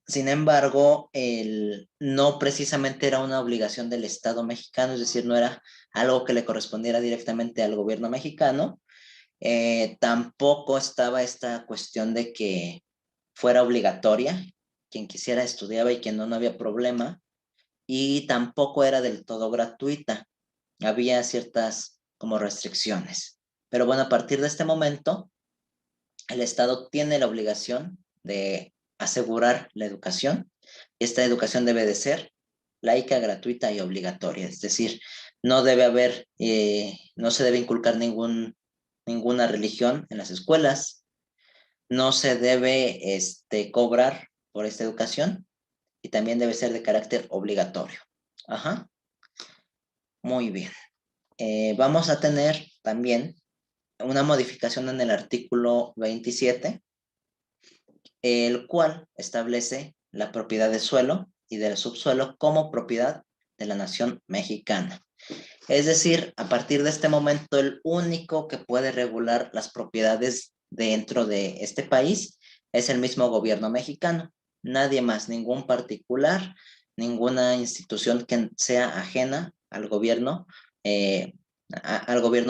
Sin embargo, no precisamente era una obligación del Estado mexicano, es decir, no era algo que le correspondiera directamente al gobierno mexicano. Tampoco estaba esta cuestión de que fuera obligatoria. Quien quisiera estudiaba y quien no, no había problema. Y tampoco era del todo gratuita. Había ciertas como restricciones. Pero bueno, a partir de este momento, el Estado tiene la obligación de asegurar la educación. Esta educación debe de ser laica, gratuita y obligatoria. Es decir, no debe haber, no se debe inculcar ninguna religión en las escuelas. No se debe cobrar por esta educación y también debe ser de carácter obligatorio. Ajá. Muy bien. Vamos a tener también una modificación en el artículo 27, el cual establece la propiedad de suelo y del subsuelo como propiedad de la nación mexicana. Es decir, a partir de este momento, el único que puede regular las propiedades dentro de este país es el mismo gobierno mexicano, nadie más, ningún particular, ninguna institución que sea ajena al gobierno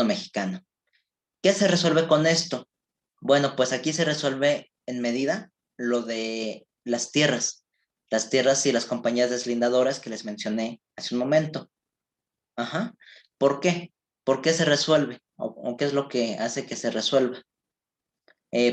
mexicano. ¿Qué se resuelve con esto? Bueno, pues aquí se resuelve en medida lo de las tierras y las compañías deslindadoras que les mencioné hace un momento. Ajá. ¿Por qué? ¿Por qué se resuelve? ¿O qué es lo que hace que se resuelva?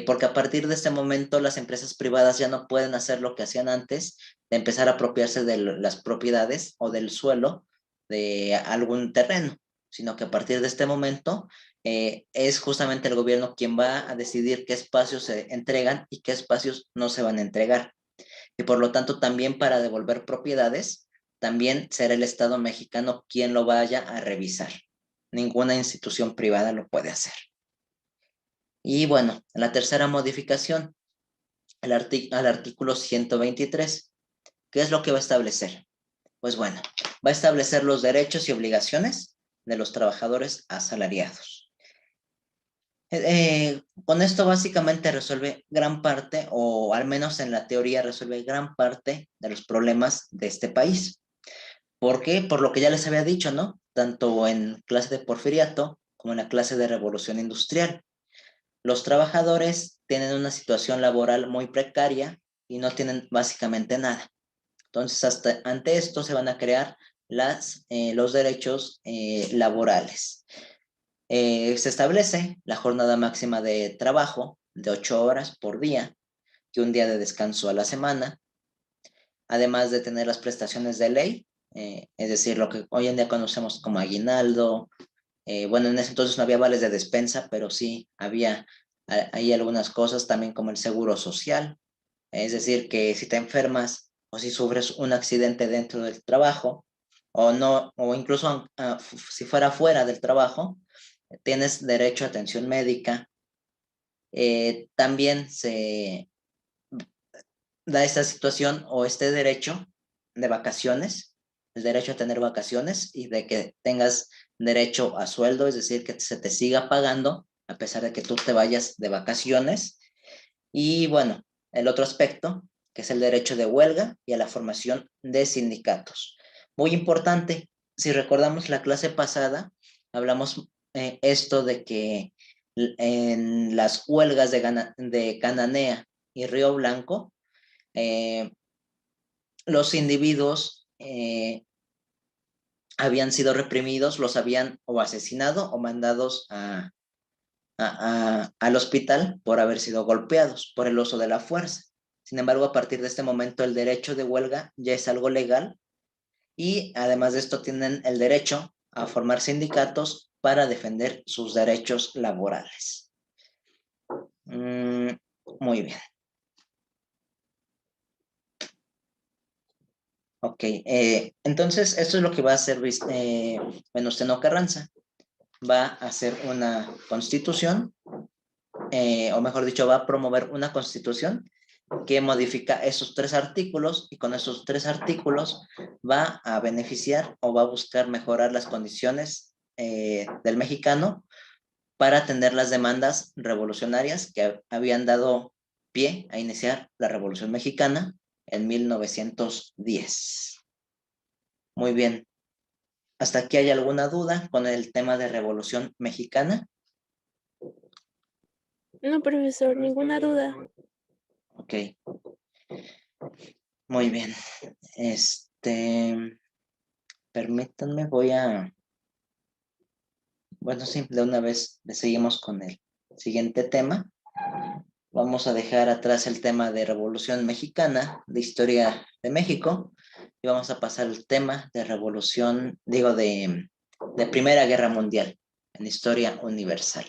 Porque a partir de este momento las empresas privadas ya no pueden hacer lo que hacían antes, de empezar a apropiarse de las propiedades o del suelo de algún terreno, sino que a partir de este momento es justamente el gobierno quien va a decidir qué espacios se entregan y qué espacios no se van a entregar. Y por lo tanto también para devolver propiedades, también será el Estado mexicano quien lo vaya a revisar. Ninguna institución privada lo puede hacer. Y bueno, la tercera modificación al artículo 123. ¿Qué es lo que va a establecer? Pues bueno, va a establecer los derechos y obligaciones de los trabajadores asalariados. Con esto básicamente resuelve gran parte, o al menos en la teoría resuelve gran parte de los problemas de este país. ¿Por qué? Por lo que ya les había dicho, ¿no? Tanto en clase de Porfiriato como en la clase de Revolución Industrial. Los trabajadores tienen una situación laboral muy precaria y no tienen básicamente nada. Entonces, ante esto se van a crear los derechos laborales. Se establece la jornada máxima de trabajo de 8 horas por día y un día de descanso a la semana, además de tener las prestaciones de ley, es decir, lo que hoy en día conocemos como aguinaldo. Bueno, en ese entonces no había vales de despensa, pero sí había ahí algunas cosas también como el seguro social. Es decir, que si te enfermas o si sufres un accidente dentro del trabajo o no, o incluso si fuera fuera del trabajo, tienes derecho a atención médica. También se da esta situación o este derecho de vacaciones, el derecho a tener vacaciones y de que tengas derecho a sueldo, es decir, que se te siga pagando a pesar de que tú te vayas de vacaciones. Y bueno, el otro aspecto, que es el derecho de huelga y a la formación de sindicatos. Muy importante, si recordamos la clase pasada, hablamos esto de que en las huelgas de Cananea y Río Blanco, eh, los individuos habían sido reprimidos, los habían o asesinado o mandados al hospital por haber sido golpeados por el uso de la fuerza. Sin embargo, a partir de este momento, el derecho de huelga ya es algo legal y además de esto tienen el derecho a formar sindicatos para defender sus derechos laborales. Muy bien. Ok, entonces esto es lo que va a hacer Venustiano Carranza. Va a hacer una constitución, o mejor dicho, va a promover una constitución que modifica esos 3 artículos y con esos 3 artículos va a beneficiar o va a buscar mejorar las condiciones del mexicano para atender las demandas revolucionarias que habían dado pie a iniciar la Revolución Mexicana en 1910. Muy bien. ¿Hasta aquí hay alguna duda con el tema de Revolución Mexicana? No, profesor, ninguna duda. Ok. Muy bien. Permítanme, bueno, sí, de una vez le seguimos con el siguiente tema. Vamos a dejar atrás el tema de Revolución Mexicana, de historia de México, y vamos a pasar al tema de de Primera Guerra Mundial, en historia universal.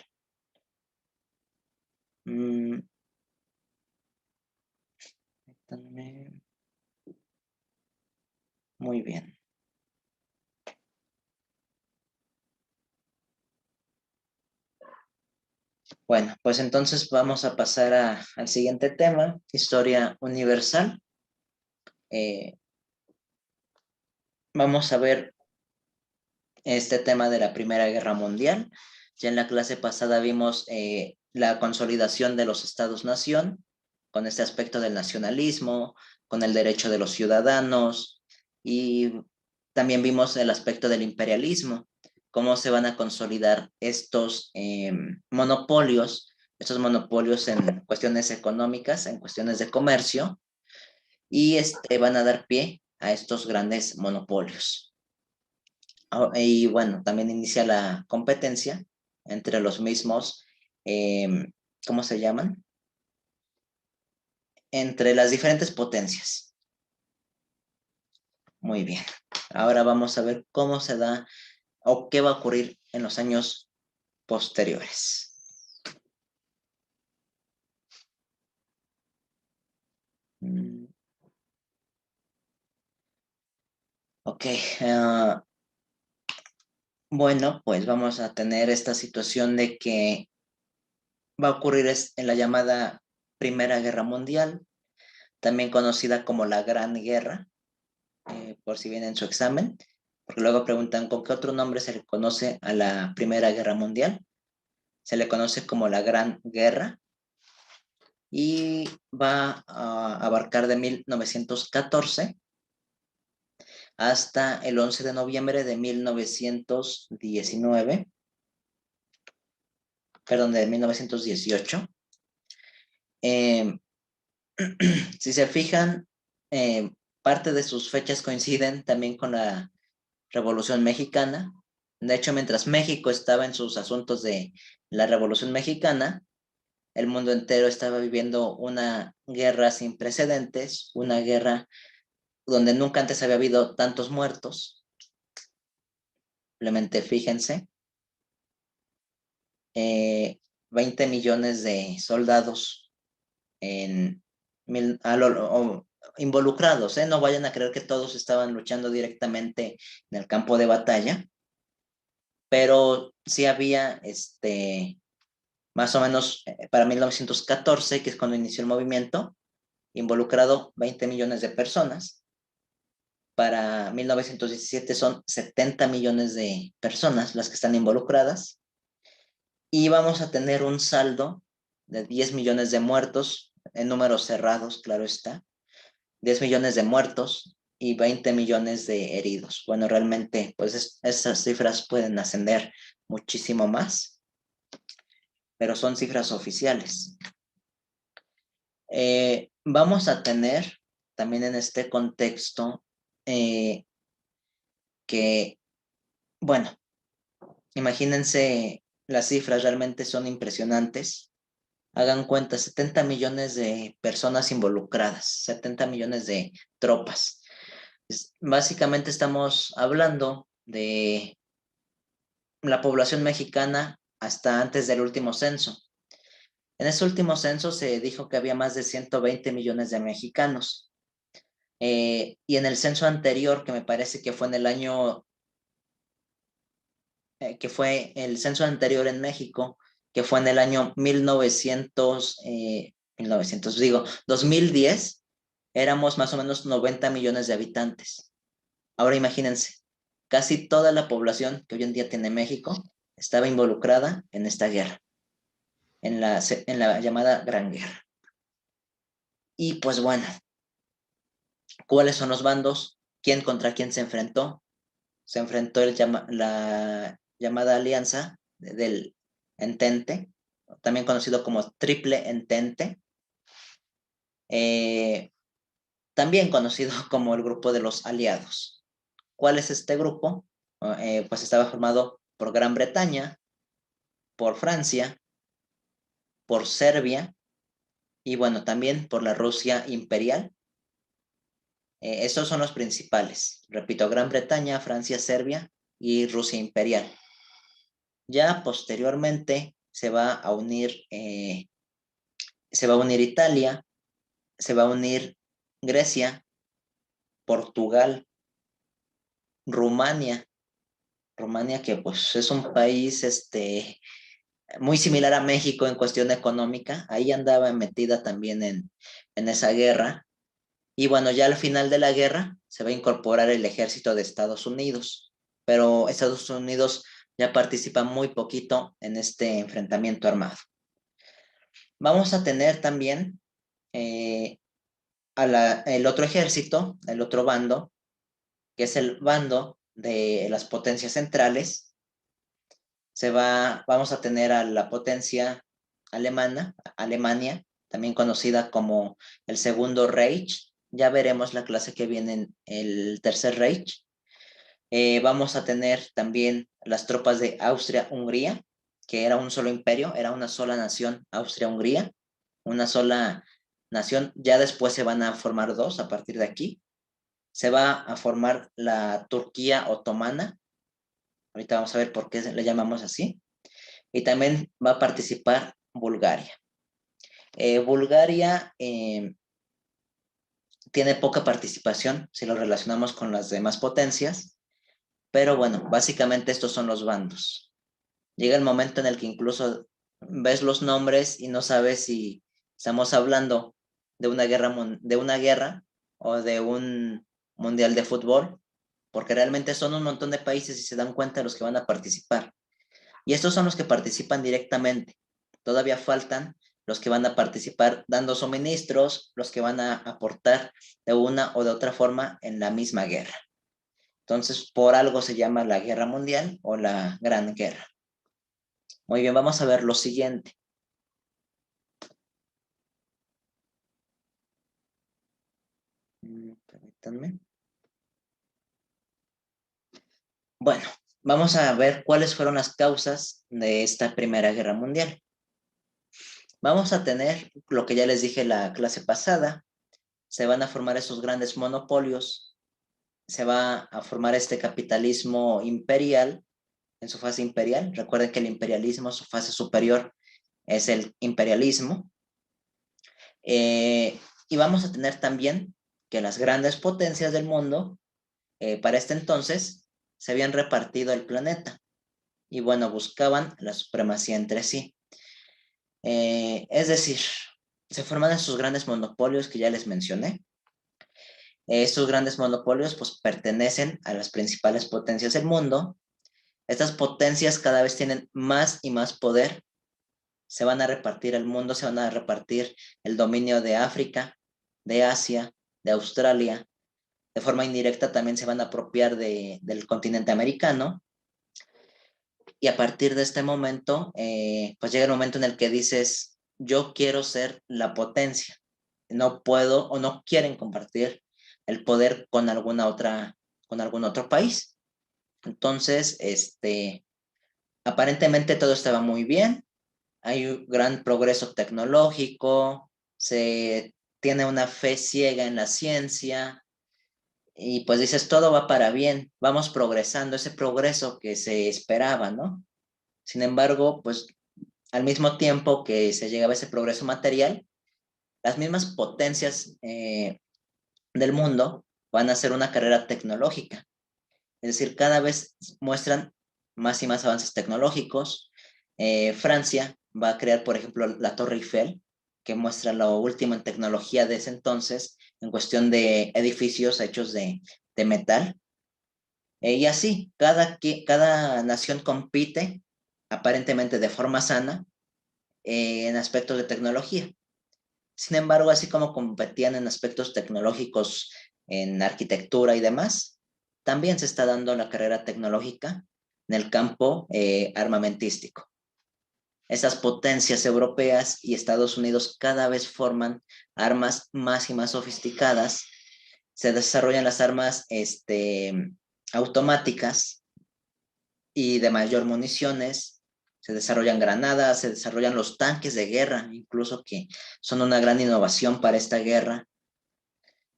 Muy bien. Bueno, pues entonces vamos a pasar al siguiente tema, historia universal. Vamos a ver este tema de la Primera Guerra Mundial. Ya en la clase pasada vimos la consolidación de los estados-nación con este aspecto del nacionalismo, con el derecho de los ciudadanos, y también vimos el aspecto del imperialismo, cómo se van a consolidar estos monopolios, en cuestiones económicas, en cuestiones de comercio, y van a dar pie a estos grandes monopolios. Y bueno, también inicia la competencia entre los mismos, ¿cómo se llaman? Entre las diferentes potencias. Muy bien. Ahora vamos a ver cómo se da o qué va a ocurrir en los años posteriores. Ok. Bueno, pues vamos a tener esta situación de que va a ocurrir en la llamada Primera Guerra Mundial, también conocida como la Gran Guerra, por si viene en su examen, porque luego preguntan con qué otro nombre se le conoce a la Primera Guerra Mundial. Se le conoce como la Gran Guerra y va a abarcar de 1914 hasta el 11 de noviembre de 1919, perdón, de 1918. Eh, si se fijan, parte de sus fechas coinciden también con la Revolución Mexicana. De hecho, mientras México estaba en sus asuntos de la Revolución Mexicana, el mundo entero estaba viviendo una guerra sin precedentes, una guerra donde nunca antes había habido tantos muertos. Simplemente fíjense, 20 millones de soldados en, involucrados, no vayan a creer que todos estaban luchando directamente en el campo de batalla, pero sí había más o menos para 1914, que es cuando inició el movimiento, involucrado 20 millones de personas. Para 1917 son 70 millones de personas las que están involucradas. Y vamos a tener un saldo de 10 millones de muertos, en números cerrados, claro está. 10 millones de muertos y 20 millones de heridos. Bueno, realmente, pues esas cifras pueden ascender muchísimo más, pero son cifras oficiales. Vamos a tener también en este contexto que, bueno, imagínense, las cifras realmente son impresionantes. Hagan cuenta, 70 millones de personas involucradas, 70 millones de tropas. Básicamente estamos hablando de la población mexicana hasta antes del último censo. En ese último censo se dijo que había más de 120 millones de mexicanos. Y en el censo anterior, que me parece que fue en el año, que fue el censo anterior en México, que fue en el año 2010, éramos más o menos 90 millones de habitantes. Ahora imagínense, casi toda la población que hoy en día tiene México estaba involucrada en esta guerra, en la llamada Gran Guerra. Y pues bueno, ¿cuáles son los bandos? ¿Quién contra quién se enfrentó? Se enfrentó la llamada Alianza del Entente, también conocido como Triple Entente, también conocido como el Grupo de los Aliados. ¿Cuál es este grupo? Pues estaba formado por Gran Bretaña, por Francia, por Serbia y bueno, también por la Rusia imperial. Estos son los principales. Repito, Gran Bretaña, Francia, Serbia y Rusia imperial. Ya posteriormente se va a unir Italia, se va a unir Grecia, Portugal, Rumania. Rumania que pues es un país muy similar a México en cuestión económica. Ahí andaba metida también en esa guerra. Y bueno, ya al final de la guerra se va a incorporar el ejército de Estados Unidos, pero Estados Unidos ya participa muy poquito en este enfrentamiento armado. Vamos a tener también el otro ejército, el otro bando, que es el bando de las potencias centrales. Vamos a tener a la potencia Alemania, también conocida como el Segundo Reich. Ya veremos la clase que viene en el Tercer Reich. Vamos a tener también las tropas de Austria-Hungría, que era un solo imperio, era una sola nación, Austria-Hungría, una sola nación. Ya después se van a formar dos a partir de aquí. Se va a formar la Turquía otomana. Ahorita vamos a ver por qué le llamamos así. Y también va a participar Bulgaria. Bulgaria tiene poca participación si lo relacionamos con las demás potencias, pero bueno, básicamente estos son los bandos. Llega el momento en el que incluso ves los nombres y no sabes si estamos hablando de una guerra o de un mundial de fútbol, porque realmente son un montón de países y se dan cuenta de los que van a participar. Y estos son los que participan directamente. Todavía faltan los que van a participar dando suministros, los que van a aportar de una o de otra forma en la misma guerra. Entonces, por algo se llama la Guerra Mundial o la Gran Guerra. Muy bien, vamos a ver lo siguiente. Permítanme. Bueno, vamos a ver cuáles fueron las causas de esta Primera Guerra Mundial. Vamos a tener lo que ya les dije la clase pasada. Se van a formar esos grandes monopolios. Se va a formar este capitalismo imperial en su fase imperial. Recuerden que el imperialismo, su fase superior, es el imperialismo. Y vamos a tener también que las grandes potencias del mundo, para este entonces, se habían repartido el planeta y bueno, buscaban la supremacía entre sí. Es decir, se forman esos grandes monopolios que ya les mencioné. Estos grandes monopolios pues pertenecen a las principales potencias del mundo. Estas potencias cada vez tienen más y más poder. Se van a repartir el mundo, se van a repartir el dominio de África, de Asia, de Australia. De forma indirecta también se van a apropiar del continente americano. Y a partir de este momento, pues llega el momento en el que dices, yo quiero ser la potencia. No puedo o no quieren compartir el poder con con algún otro país. Entonces, aparentemente todo estaba muy bien. Hay un gran progreso tecnológico, se tiene una fe ciega en la ciencia y pues dices, todo va para bien, vamos progresando, ese progreso que se esperaba, ¿no? Sin embargo, pues al mismo tiempo que se llegaba a ese progreso material, las mismas potencias del mundo van a hacer una carrera tecnológica. Es decir, cada vez muestran más y más avances tecnológicos. Francia va a crear, por ejemplo, la Torre Eiffel, que muestra lo último en tecnología de ese entonces, en cuestión de edificios hechos de metal. Y así, cada nación compite aparentemente de forma sana en aspectos de tecnología. Sin embargo, así como competían en aspectos tecnológicos, en arquitectura y demás, también se está dando la carrera tecnológica en el campo armamentístico. Esas potencias europeas y Estados Unidos cada vez forman armas más y más sofisticadas. Se desarrollan las armas automáticas y de mayor municiones, se desarrollan granadas, se desarrollan los tanques de guerra, incluso que son una gran innovación para esta guerra.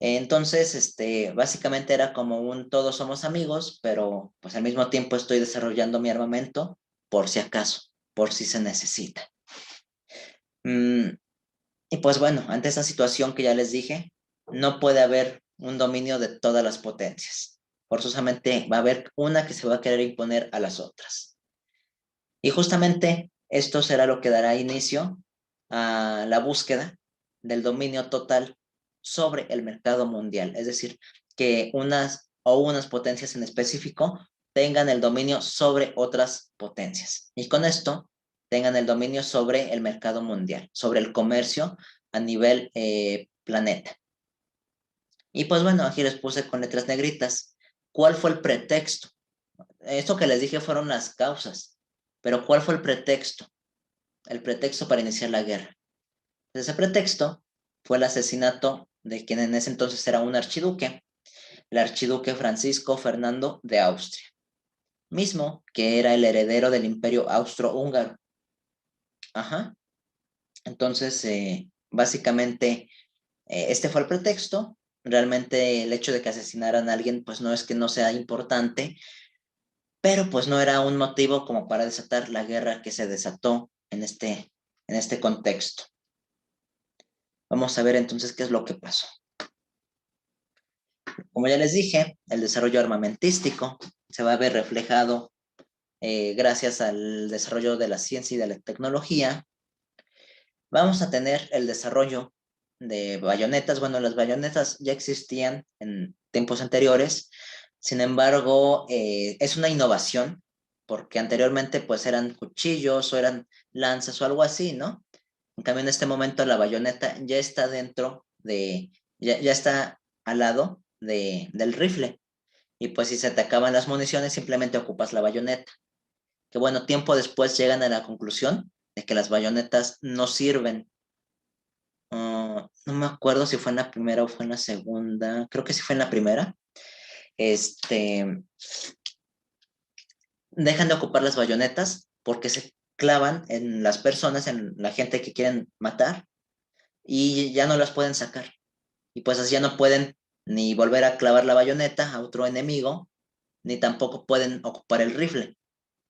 Entonces, básicamente era como un todos somos amigos, pero pues al mismo tiempo estoy desarrollando mi armamento por si acaso, por si se necesita. Y pues bueno, ante esa situación que ya les dije, no puede haber un dominio de todas las potencias. Forzosamente va a haber una que se va a querer imponer a las otras. Y justamente esto será lo que dará inicio a la búsqueda del dominio total sobre el mercado mundial. Es decir, que unas potencias en específico tengan el dominio sobre otras potencias. Y con esto tengan el dominio sobre el mercado mundial, sobre el comercio a nivel planeta. Y pues bueno, aquí les puse con letras negritas. ¿Cuál fue el pretexto? Esto que les dije fueron las causas, pero ¿cuál fue el pretexto? El pretexto para iniciar la guerra. Ese pretexto fue el asesinato de quien en ese entonces era un archiduque, el archiduque Francisco Fernando de Austria, mismo que era el heredero del imperio austrohúngaro. Ajá. Entonces, básicamente, este fue el pretexto. Realmente el hecho de que asesinaran a alguien, pues no es que no sea importante, pero pues no era un motivo como para desatar la guerra que se desató en este contexto. Vamos a ver entonces qué es lo que pasó. Como ya les dije, el desarrollo armamentístico se va a ver reflejado gracias al desarrollo de la ciencia y de la tecnología. Vamos a tener el desarrollo de bayonetas. Bueno, las bayonetas ya existían en tiempos anteriores, sin embargo, es una innovación, porque anteriormente pues eran cuchillos o eran lanzas o algo así, ¿no? En cambio, en este momento la bayoneta ya está dentro de, ya está al lado del rifle. Y pues si se te acaban las municiones, simplemente ocupas la bayoneta. Que bueno, tiempo después llegan a la conclusión de que las bayonetas no sirven. No me acuerdo si fue en la primera o fue en la segunda. Creo que sí fue en la primera. Este, dejan de ocupar las bayonetas porque se clavan en las personas, en la gente que quieren matar y ya no las pueden sacar. Y pues así ya no pueden ni volver a clavar la bayoneta a otro enemigo, ni tampoco pueden ocupar el rifle.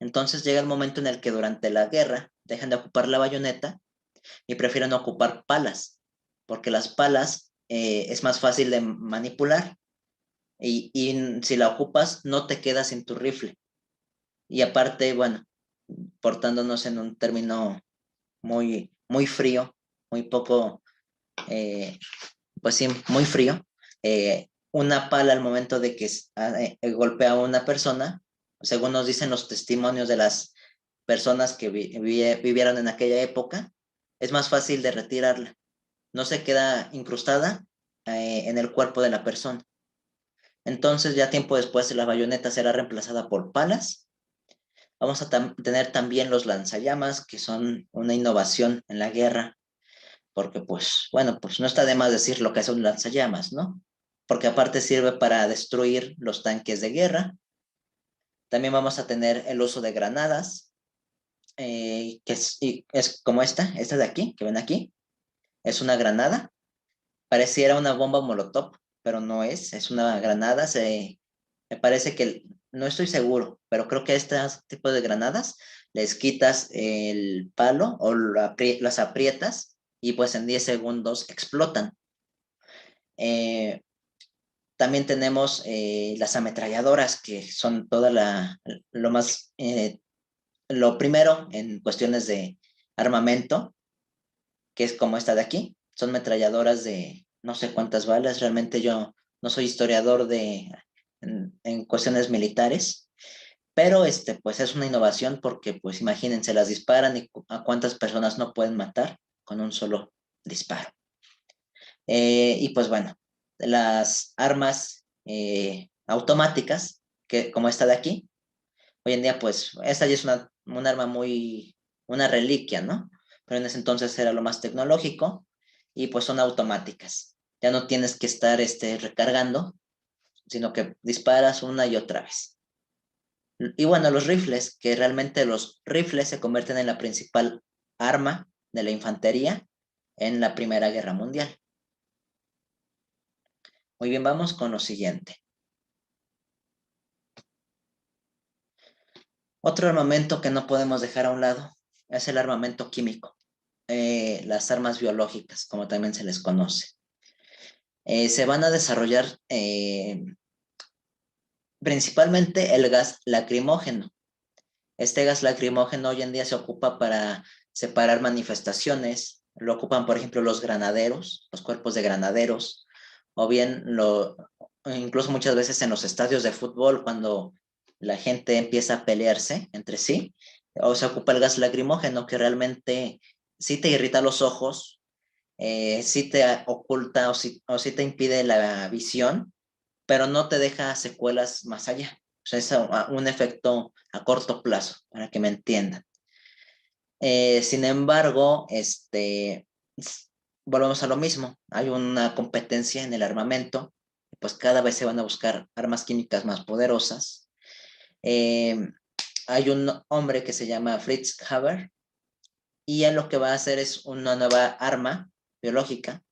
Entonces llega el momento en el que durante la guerra dejan de ocupar la bayoneta y prefieren ocupar palas, porque las palas es más fácil de manipular y si la ocupas no te quedas sin tu rifle. Y aparte, bueno, portándonos en un término muy frío, muy poco, pues sí, muy frío, una pala al momento de que golpea a una persona, según nos dicen los testimonios de las personas que vivieron en aquella época, es más fácil de retirarla. No se queda incrustada en el cuerpo de la persona. Entonces, ya tiempo después, la bayoneta será reemplazada por palas. Vamos a tener también los lanzallamas, que son una innovación en la guerra, porque pues, bueno, pues no está de más decir lo que es un lanzallamas, ¿no? Porque aparte sirve para destruir los tanques de guerra. También vamos a tener el uso de granadas, que es como esta de aquí, que ven aquí. Es una granada. Pareciera una bomba molotov, pero no es una granada. Me parece que, no estoy seguro, pero creo que a este tipo de granadas les quitas el palo o las aprietas y pues en 10 segundos explotan. Eh, También tenemos las ametralladoras, que son lo más, lo primero en cuestiones de armamento, que es como esta de aquí. Son ametralladoras de no sé cuántas balas. Realmente yo no soy historiador en cuestiones militares, pero pues es una innovación porque pues imagínense, las disparan y a cuántas personas no pueden matar con un solo disparo. Y pues bueno, las armas automáticas, que como esta de aquí, hoy en día pues esta ya es un arma una reliquia, ¿no? Pero en ese entonces era lo más tecnológico y pues son automáticas. Ya no tienes que estar recargando, sino que disparas una y otra vez. Y bueno, los rifles, que realmente los rifles se convierten en la principal arma de la infantería en la Primera Guerra Mundial. Muy bien, vamos con lo siguiente. Otro armamento que no podemos dejar a un lado es el armamento químico, las armas biológicas, como también se les conoce. Se van a desarrollar principalmente el gas lacrimógeno. Este gas lacrimógeno hoy en día se ocupa para separar manifestaciones. Lo ocupan, por ejemplo, los granaderos, los cuerpos de granaderos, o bien incluso muchas veces en los estadios de fútbol, cuando la gente empieza a pelearse entre sí, o se ocupa el gas lacrimógeno, que realmente sí te irrita los ojos, sí te oculta o sí te impide la visión, pero no te deja secuelas más allá. O sea, es un efecto a corto plazo, para que me entiendan. Sin embargo, volvemos a lo mismo. Hay una competencia en el armamento, pues cada vez se van a buscar armas químicas más poderosas. Eh, Hay un hombre que se llama Fritz Haber y él lo que va a hacer es una nueva arma biológica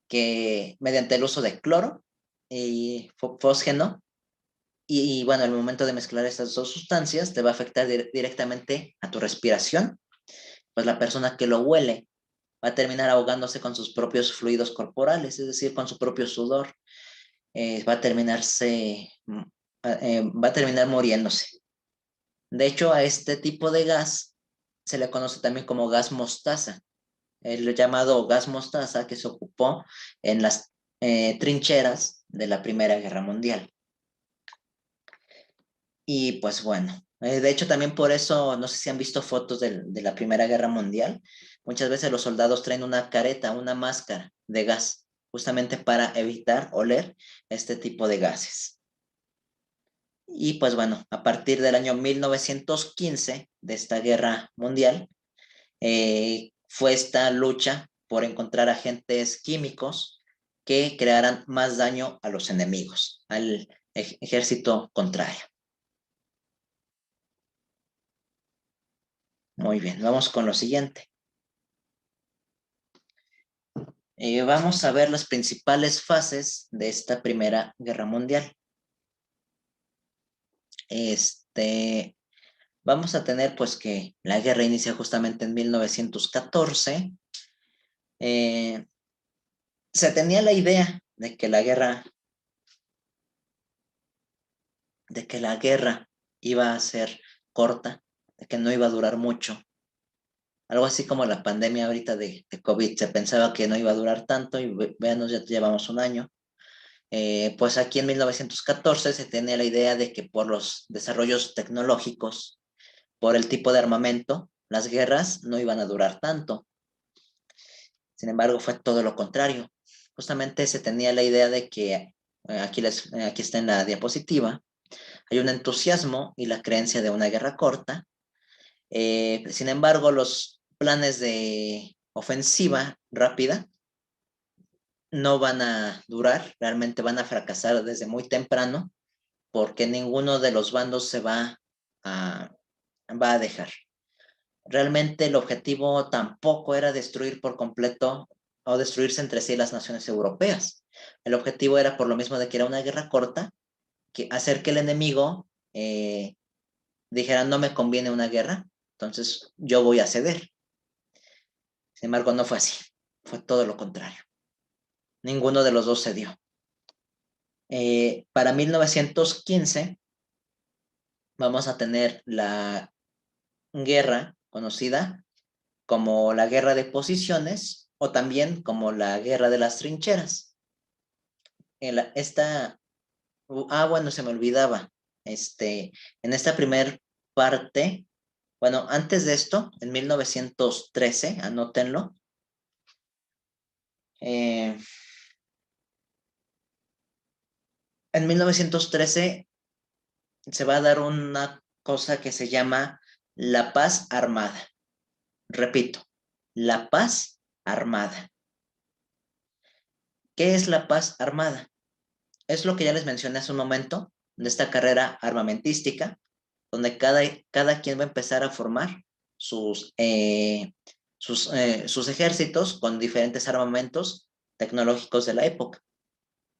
que mediante el uso de cloro y fósgeno, y bueno, al momento de mezclar estas dos sustancias te va a afectar directamente a tu respiración, pues la persona que lo huele va a terminar ahogándose con sus propios fluidos corporales, es decir, con su propio sudor. Va a va a terminar muriéndose. De hecho, a este tipo de gas se le conoce también como gas mostaza, el llamado gas mostaza que se ocupó en las trincheras de la Primera Guerra Mundial. Y pues bueno, de hecho también por eso, no sé si han visto fotos de la Primera Guerra Mundial, muchas veces los soldados traen una careta, una máscara de gas, justamente para evitar oler este tipo de gases. Y pues bueno, a partir del año 1915 de esta guerra mundial, fue esta lucha por encontrar agentes químicos que crearan más daño a los enemigos, al ejército contrario. Muy bien, vamos con lo siguiente. Vamos a ver las principales fases de esta Primera Guerra Mundial. Vamos a tener pues que la guerra inicia justamente en 1914. Se tenía la idea de que la guerra iba a ser corta, de que no iba a durar mucho. Algo así como la pandemia ahorita de COVID, se pensaba que no iba a durar tanto y veanos, ya llevamos un año. Pues aquí en 1914 se tenía la idea de que por los desarrollos tecnológicos, por el tipo de armamento, las guerras no iban a durar tanto. Sin embargo, fue todo lo contrario. Justamente se tenía la idea de que, aquí está en la diapositiva, hay un entusiasmo y la creencia de una guerra corta. Sin embargo, los planes de ofensiva rápida no van a durar, realmente van a fracasar desde muy temprano, porque ninguno de los bandos a, va a dejar. Realmente el objetivo tampoco era destruir por completo o destruirse entre sí las naciones europeas. El objetivo era, por lo mismo de que era una guerra corta, hacer que el enemigo dijera no me conviene una guerra, entonces yo voy a ceder. Sin embargo, no fue así, fue todo lo contrario. Ninguno de los dos cedió. Para 1915 vamos a tener la guerra conocida como la guerra de posiciones o también como la guerra de las trincheras. Bueno, se me olvidaba. En esta primer parte, bueno, antes de esto, en 1913, anótenlo, en 1913 se va a dar una cosa que se llama la paz armada. Repito, la paz armada. ¿Qué es la paz armada? Es lo que ya les mencioné hace un momento, de esta carrera armamentística, donde cada quien va a empezar a formar sus ejércitos con diferentes armamentos tecnológicos de la época.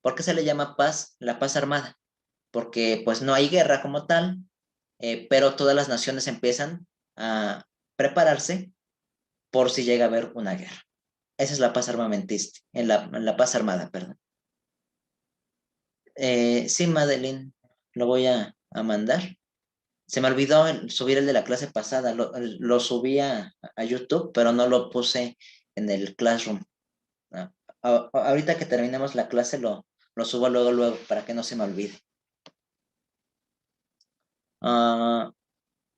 ¿Por qué se le llama paz, la paz armada? Porque pues no hay guerra como tal, pero todas las naciones empiezan a prepararse por si llega a haber una guerra. Esa es la paz armamentista, en la paz armada, perdón. Sí, Madeline, lo voy a mandar. Se me olvidó subir el de la clase pasada, lo subí a YouTube, pero no lo puse en el Classroom. Ah, ahorita que terminemos la clase lo subo luego, para que no se me olvide.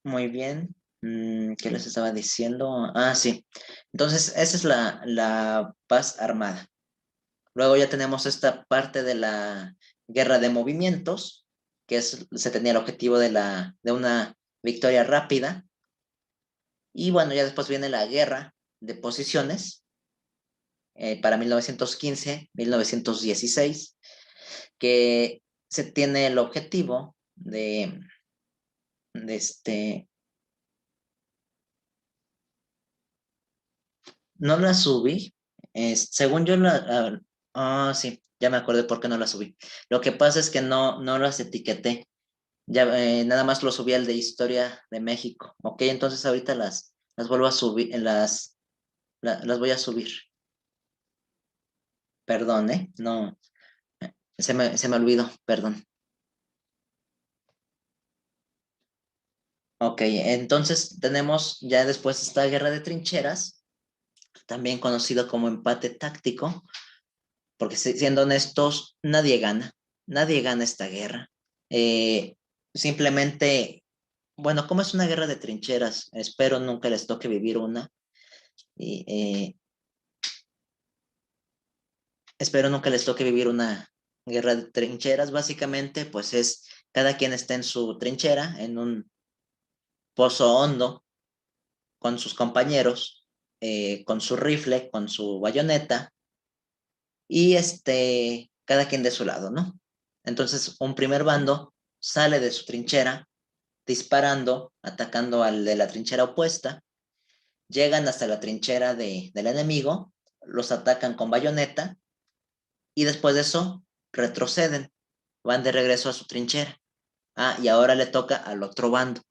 Muy bien. ¿Qué les estaba diciendo? Ah, sí. Entonces, esa es la paz armada. Luego ya tenemos esta parte de la guerra de movimientos, se tenía el objetivo de una victoria rápida. Y bueno, ya después viene la guerra de posiciones para 1915-1916, que se tiene el objetivo de este. No la subí. Según yo sí, ya me acordé por qué no la subí. Lo que pasa es que no las etiqueté. Ya nada más lo subí al de Historia de México. Ok, entonces ahorita las vuelvo a subir, las voy a subir. Perdón, ¿eh? No, se me olvidó, perdón. Ok, entonces tenemos ya después esta guerra de trincheras, también conocido como empate táctico, porque siendo honestos, nadie gana esta guerra. Eh, Simplemente, bueno, como es una guerra de trincheras, espero nunca les toque vivir una, y espero nunca les toque vivir una guerra de trincheras. Básicamente, pues es cada quien está en su trinchera, en un pozo hondo, con sus compañeros, con su rifle, con su bayoneta, y cada quien de su lado, ¿no? Entonces, un primer bando sale de su trinchera disparando, atacando al de la trinchera opuesta, llegan hasta la trinchera del enemigo, los atacan con bayoneta y después de eso retroceden, van de regreso a su trinchera. Ah, y ahora le toca al otro bando.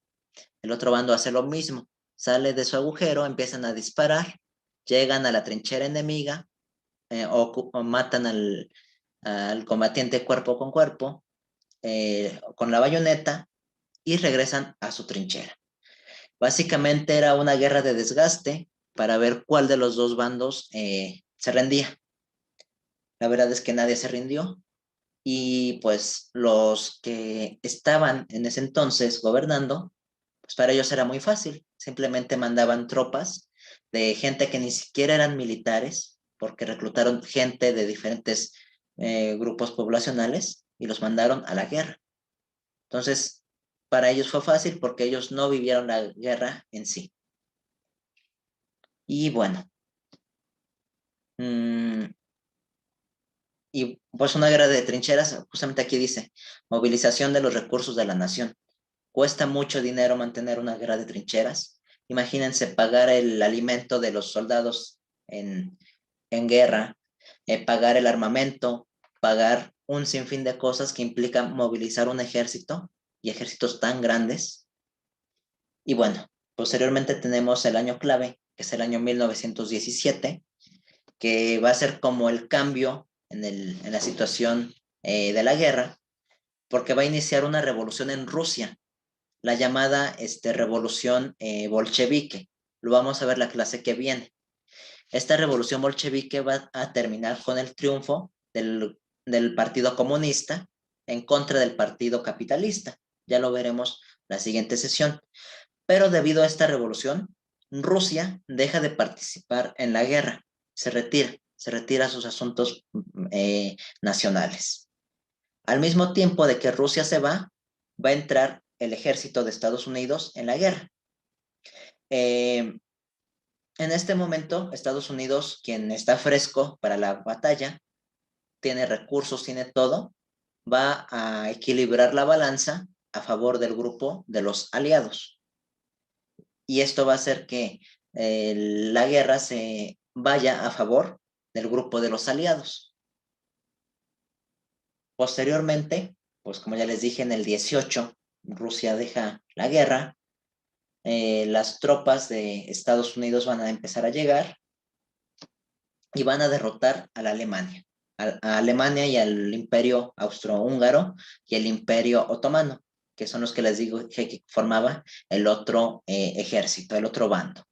El otro bando hace lo mismo, sale de su agujero, empiezan a disparar, llegan a la trinchera enemiga o matan al combatiente cuerpo con cuerpo con la bayoneta y regresan a su trinchera. Básicamente era una guerra de desgaste para ver cuál de los dos bandos se rendía. La verdad es que nadie se rindió y pues los que estaban en ese entonces gobernando, pues para ellos era muy fácil. Simplemente mandaban tropas de gente que ni siquiera eran militares, porque reclutaron gente de diferentes grupos poblacionales y los mandaron a la guerra. Entonces, para ellos fue fácil porque ellos no vivieron la guerra en sí. Y bueno, mm, y pues una guerra de trincheras, justamente aquí dice, movilización de los recursos de la nación. Cuesta mucho dinero mantener una guerra de trincheras. Imagínense pagar el alimento de los soldados en guerra, pagar el armamento, pagar un sinfín de cosas que implica movilizar un ejército y ejércitos tan grandes. Y bueno, posteriormente tenemos el año clave, que es el año 1917, que va a ser como el cambio en la situación de la guerra, porque va a iniciar una revolución en Rusia, la llamada revolución bolchevique. Lo vamos a ver la clase que viene. Esta revolución bolchevique va a terminar con el triunfo del Partido Comunista en contra del Partido Capitalista. Ya lo veremos la siguiente sesión. Pero debido a esta revolución, Rusia deja de participar en la guerra, se retira a sus asuntos nacionales. Al mismo tiempo de que Rusia se va a entrar el ejército de Estados Unidos en la guerra. En este momento, Estados Unidos, quien está fresco para la batalla, tiene recursos, tiene todo, va a equilibrar la balanza a favor del grupo de los aliados. Y esto va a hacer que la guerra se vaya a favor del grupo de los aliados. Posteriormente, pues como ya les dije, en el 18, Rusia deja la guerra, las tropas de Estados Unidos van a empezar a llegar y van a derrotar a la Alemania, a Alemania y al Imperio Austrohúngaro y el Imperio Otomano, que son los que les digo que formaba el otro ejército, el otro bando.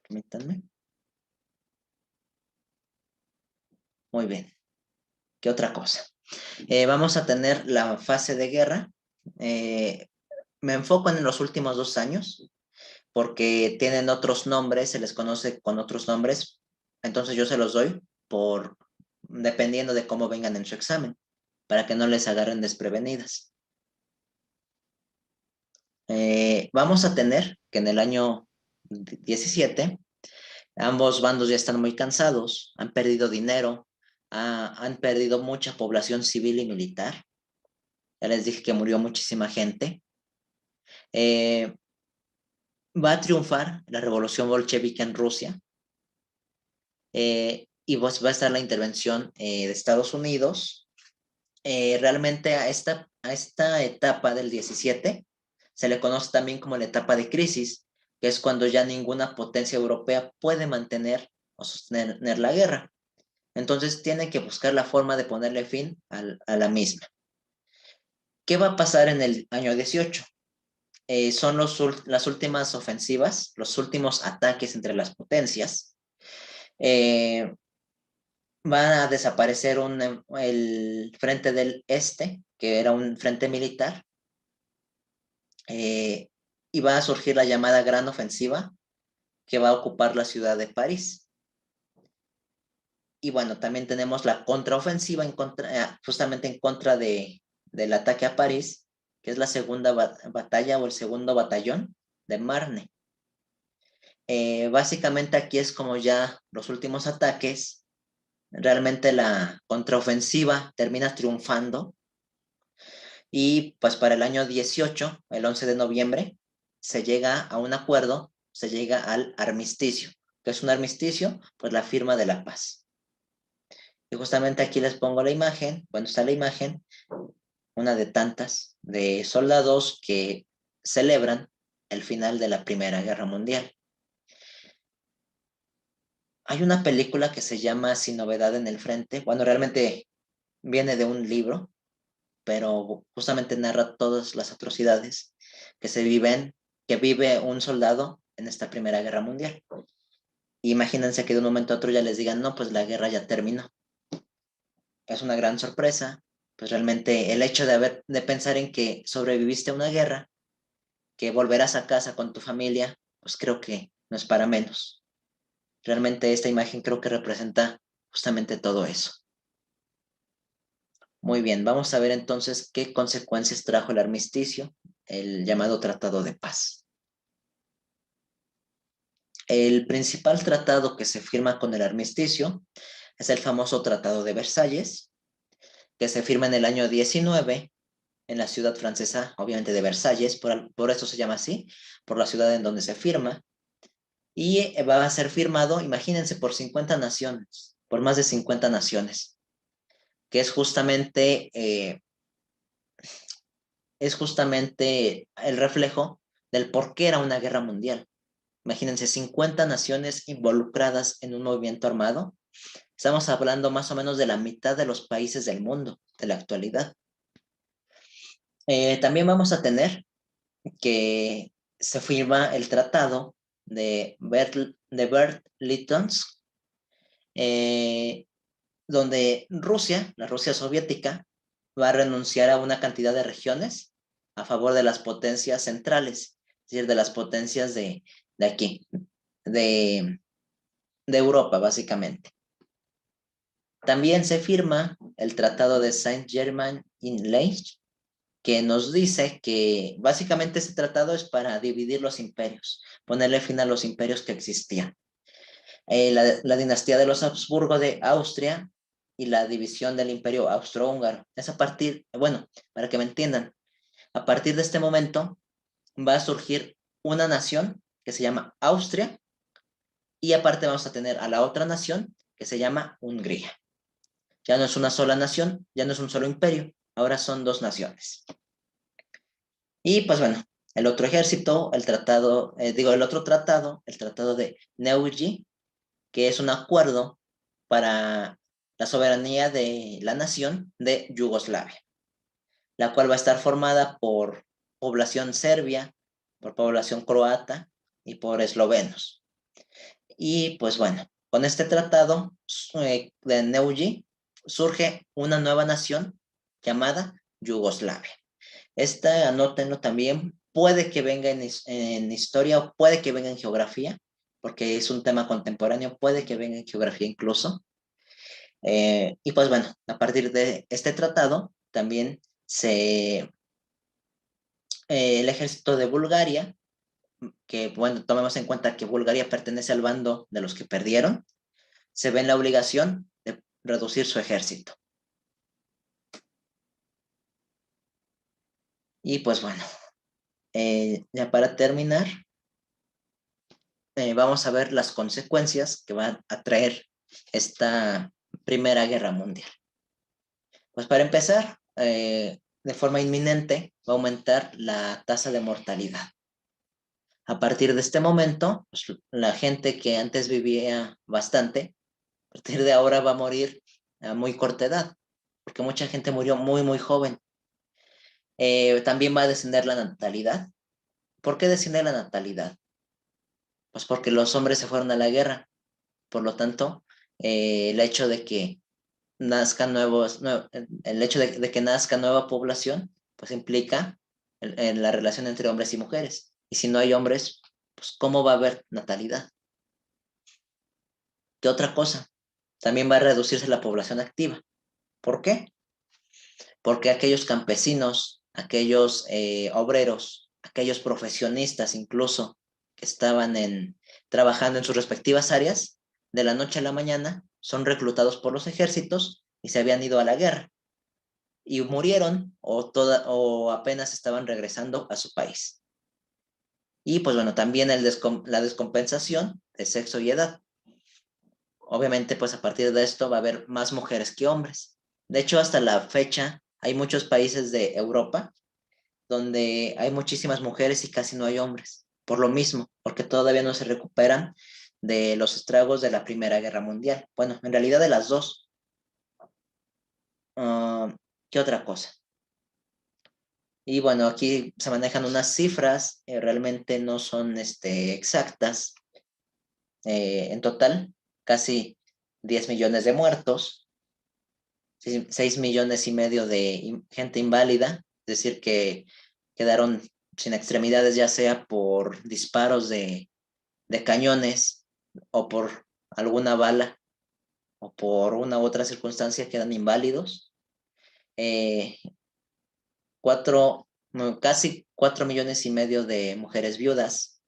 Permítanme. Muy bien. ¿Qué otra cosa? Vamos a tener la fase de guerra. Me enfoco en los últimos 2 años porque tienen otros nombres, se les conoce con otros nombres, entonces yo se los doy por dependiendo de cómo vengan en su examen, para que no les agarren desprevenidas. Vamos a tener que en el año 17 ambos bandos ya están muy cansados, han perdido dinero, han perdido mucha población civil y militar. Ya les dije que murió muchísima gente. Eh, Va a triunfar la revolución bolchevique en Rusia, y pues va a estar la intervención de Estados Unidos. Realmente a esta etapa del 17 se le conoce también como la etapa de crisis, que es cuando ya ninguna potencia europea puede mantener o sostener la guerra. Entonces tienen que buscar la forma de ponerle fin a la misma. ¿Qué va a pasar en el año 18? Son las últimas ofensivas, los últimos ataques entre las potencias. Eh, Va a desaparecer el frente del este, que era un frente militar, y va a surgir la llamada Gran Ofensiva, que va a ocupar la ciudad de París. Y bueno, también tenemos la contraofensiva justamente en contra del ataque a París, que es la segunda batalla o el segundo batallón de Marne. Básicamente aquí es como ya los últimos ataques. Realmente la contraofensiva termina triunfando y pues para el año 18, el 11 de noviembre, se llega a un acuerdo, se llega al armisticio. ¿Qué es un armisticio? Pues la firma de la paz. Y justamente aquí les pongo la imagen, bueno, está la imagen, una de tantas, de soldados que celebran el final de la Primera Guerra Mundial. Hay una película que se llama Sin Novedad en el Frente. Bueno, realmente viene de un libro, pero justamente narra todas las atrocidades que vive un soldado en esta Primera Guerra Mundial. Imagínense que de un momento a otro ya les digan, no, pues la guerra ya terminó. Es una gran sorpresa, pues realmente el hecho de pensar en que sobreviviste a una guerra, que volverás a casa con tu familia, pues creo que no es para menos. Realmente esta imagen creo que representa justamente todo eso. Muy bien, vamos a ver entonces qué consecuencias trajo el armisticio, el llamado Tratado de Paz. El principal tratado que se firma con el armisticio es el famoso Tratado de Versalles, que se firma en el año 19 en la ciudad francesa, obviamente de Versalles, por eso se llama así, por la ciudad en donde se firma, y va a ser firmado, imagínense, por 50 naciones, por más de 50 naciones, que es justamente el reflejo del por qué era una guerra mundial. Imagínense, 50 naciones involucradas en un movimiento armado. Estamos hablando más o menos de la mitad de los países del mundo de la actualidad. También vamos a tener que se firma el tratado de Bert-Litons, eh, donde Rusia, la Rusia soviética, va a renunciar a una cantidad de regiones a favor de las potencias centrales, es decir, de las potencias de aquí, de, de Europa, básicamente. También se firma el Tratado de Saint-Germain-en-Laye, que nos dice que básicamente ese tratado es para dividir los imperios, ponerle fin a los imperios que existían. La dinastía de los Habsburgo de Austria y la división del imperio austrohúngaro. Es bueno, para que me entiendan, a partir de este momento va a surgir una nación que se llama Austria y aparte vamos a tener a la otra nación que se llama Hungría. Ya no es una sola nación, ya no es un solo imperio, ahora son dos naciones. Y pues bueno, el otro ejército, el otro tratado, el tratado de Neuilly, que es un acuerdo para la soberanía de la nación de Yugoslavia, la cual va a estar formada por población serbia, por población croata y por eslovenos. Y pues bueno, con este tratado de Neuilly surge una nueva nación llamada Yugoslavia. Esta, anótenlo también, puede que venga en historia o puede que venga en geografía, porque es un tema contemporáneo, puede que venga en geografía incluso. Y pues bueno, a partir de este tratado también el ejército de Bulgaria, que bueno, tomemos en cuenta que Bulgaria pertenece al bando de los que perdieron, se ve en la obligación de reducir su ejército. Y pues bueno, ya para terminar, vamos a ver las consecuencias que va a traer esta Primera Guerra Mundial. Pues para empezar, de forma inminente va a aumentar la tasa de mortalidad. A partir de este momento, pues, la gente que antes vivía bastante, a partir de ahora va a morir a muy corta edad, porque mucha gente murió muy, muy joven. También va a descender la natalidad. ¿Por qué desciende la natalidad? Pues porque los hombres se fueron a la guerra. Por lo tanto, el hecho de que nazcan el hecho de que nazca nueva población, pues implica en la relación entre hombres y mujeres. Y si no hay hombres, pues ¿cómo va a haber natalidad? ¿Qué otra cosa? También va a reducirse la población activa. ¿Por qué? Porque aquellos campesinos, aquellos obreros, aquellos profesionistas incluso que estaban trabajando en sus respectivas áreas, de la noche a la mañana son reclutados por los ejércitos y se habían ido a la guerra y murieron o apenas estaban regresando a su país. Y pues bueno, también la descompensación de sexo y edad. Obviamente, pues a partir de esto va a haber más mujeres que hombres. De hecho, hasta la fecha hay muchos países de Europa donde hay muchísimas mujeres y casi no hay hombres. Por lo mismo, porque todavía no se recuperan de los estragos de la Primera Guerra Mundial. Bueno, en realidad de las dos. ¿Qué otra cosa? Y bueno, aquí se manejan unas cifras, realmente no son exactas. En total, casi 10 millones de muertos, 6 millones y medio de gente inválida, es decir, que quedaron sin extremidades, ya sea por disparos de cañones o por alguna bala o por una u otra circunstancia, quedan inválidos. Eh, casi 4 millones y medio de mujeres viudas,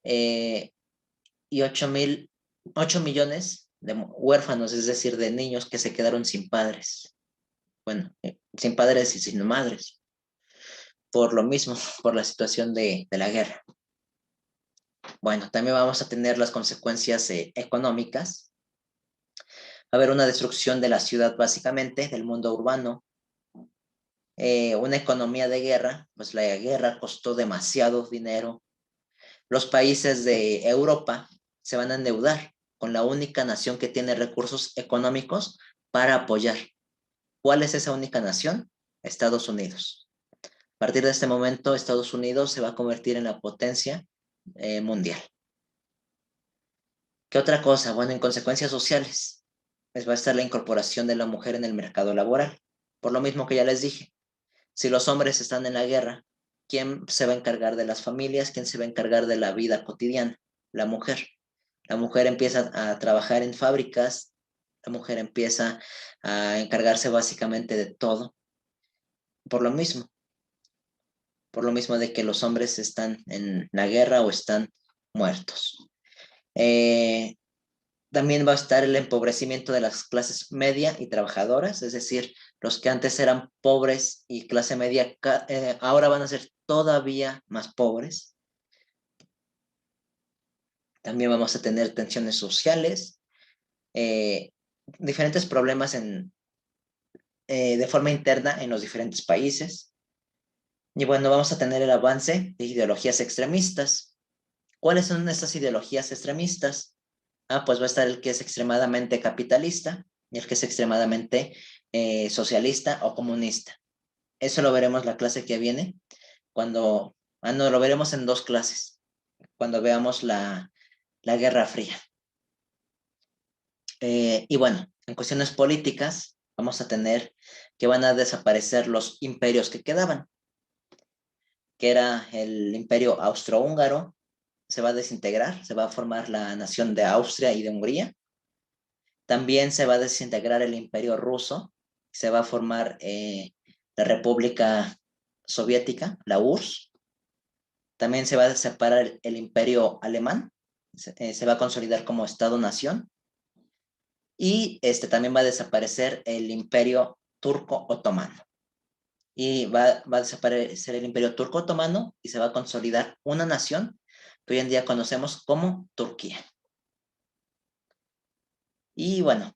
eh, y 8 millones de huérfanos, es decir, de niños que se quedaron sin padres. Bueno, sin padres y sin madres, por lo mismo, por la situación de la guerra. Bueno, también vamos a tener las consecuencias económicas. Va a haber una destrucción de la ciudad, básicamente, del mundo urbano. Una economía de guerra, pues la guerra costó demasiado dinero. Los países de Europa se van a endeudar con la única nación que tiene recursos económicos para apoyar. ¿Cuál es esa única nación? Estados Unidos. A partir de este momento, Estados Unidos se va a convertir en la potencia mundial. ¿Qué otra cosa? Bueno, en consecuencias sociales, pues va a estar la incorporación de la mujer en el mercado laboral. Por lo mismo que ya les dije, si los hombres están en la guerra, ¿quién se va a encargar de las familias? ¿Quién se va a encargar de la vida cotidiana? La mujer. La mujer empieza a trabajar en fábricas, la mujer empieza a encargarse básicamente de todo, por lo mismo, por lo mismo de que los hombres están en la guerra o están muertos. Eh, También va a estar el empobrecimiento de las clases media y trabajadoras, es decir, los que antes eran pobres y clase media, ahora van a ser todavía más pobres. También vamos a tener tensiones sociales, eh, diferentes problemas de forma interna en los diferentes países. Y bueno, vamos a tener el avance de ideologías extremistas. ¿Cuáles son estas ideologías extremistas? Pues va a estar el que es extremadamente capitalista y el que es extremadamente socialista o comunista. Eso lo veremos la clase que viene, no, lo veremos en dos clases, cuando veamos la Guerra Fría. Y bueno, en cuestiones políticas, vamos a tener que van a desaparecer los imperios que quedaban, que era el imperio austrohúngaro, se va a desintegrar, se va a formar la nación de Austria y de Hungría. También se va a desintegrar el imperio ruso, se va a formar la República Soviética, la URSS. También se va a separar el imperio alemán, se va a consolidar como Estado-nación. Y también va a desaparecer el imperio turco otomano. Y va a desaparecer el imperio turco otomano y se va a consolidar una nación que hoy en día conocemos como Turquía. Y bueno,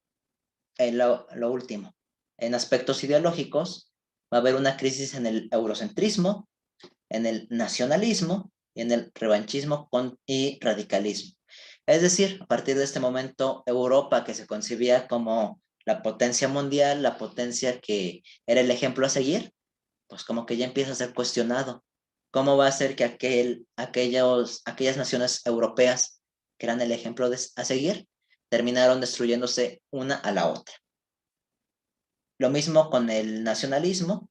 lo último, en aspectos ideológicos, va a haber una crisis en el eurocentrismo, en el nacionalismo y en el revanchismo y radicalismo. Es decir, a partir de este momento, Europa, que se concebía como la potencia mundial, la potencia que era el ejemplo a seguir, pues como que ya empieza a ser cuestionado. ¿Cómo va a ser que aquellas naciones europeas que eran el ejemplo a seguir, terminaron destruyéndose una a la otra? Lo mismo con el nacionalismo,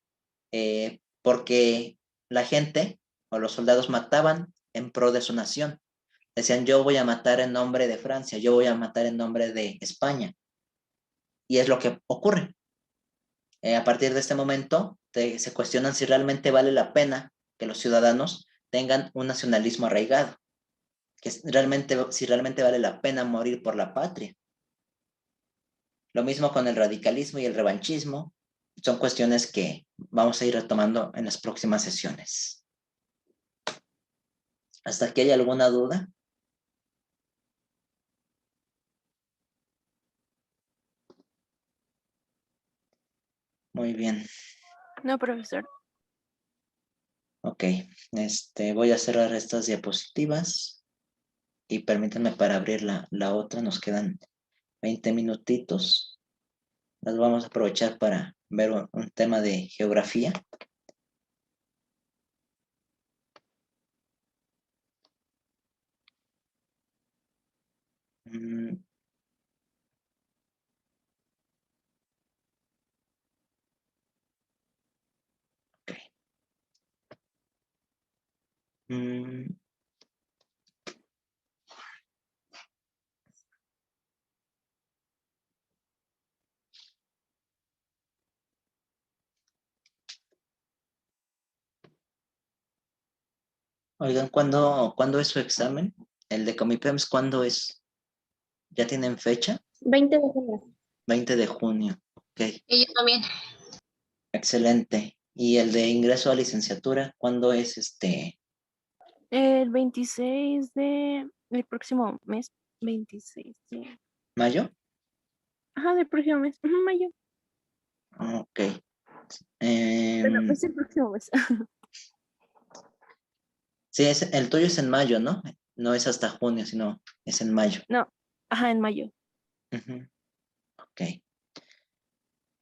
porque la gente o los soldados mataban en pro de su nación. Decían, yo voy a matar en nombre de Francia, yo voy a matar en nombre de España. Y es lo que ocurre. A partir de este momento, se cuestionan si realmente vale la pena que los ciudadanos tengan un nacionalismo arraigado, si realmente vale la pena morir por la patria. Lo mismo con el radicalismo y el revanchismo. Son cuestiones que vamos a ir retomando en las próximas sesiones. ¿Hasta aquí hay alguna duda? Muy bien. No, profesor. Ok. Voy a cerrar estas diapositivas y permítanme para abrir la otra. Nos quedan 20 minutitos. Las vamos a aprovechar para ver un tema de geografía. Mm, ok. Mm, oigan, ¿cuándo es su examen? El de Comipems, ¿cuándo es? ¿Ya tienen fecha? 20 de junio. 20 de junio. Ok, Y yo también. excelente. ¿Y el de ingreso a licenciatura, cuándo es El 26 del próximo mes. 26 de... mayo? Ajá, del próximo mes. Ujú, mayo. Ok. Bueno, Em, es el próximo mes. sí, el tuyo es en mayo, ¿no? No es hasta junio, sino es en mayo. No, ajá, en mayo. Ujú, ok.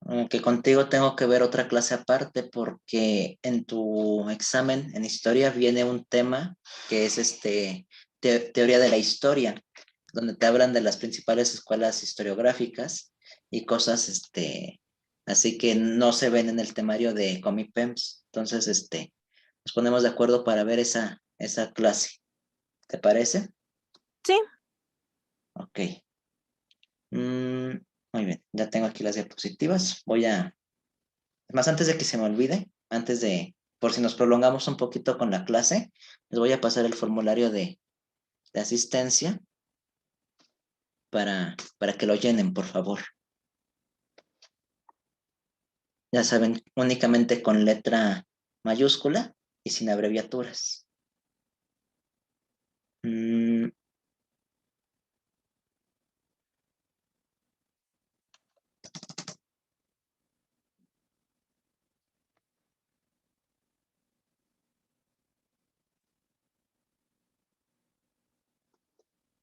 Aunque contigo tengo que ver otra clase aparte porque en tu examen en historia viene un tema que es teoría de la historia, donde te hablan de las principales escuelas historiográficas y cosas así que no se ven en el temario de Comipems. Entonces, nos ponemos de acuerdo para ver esa clase. ¿Te parece? Sí, Ok. Muy bien, ya tengo aquí las diapositivas. Más antes de que se me olvide, por si nos prolongamos un poquito con la clase, les voy a pasar el formulario de asistencia para que lo llenen, por favor. Ya saben, únicamente con letra mayúscula y sin abreviaturas. Mm,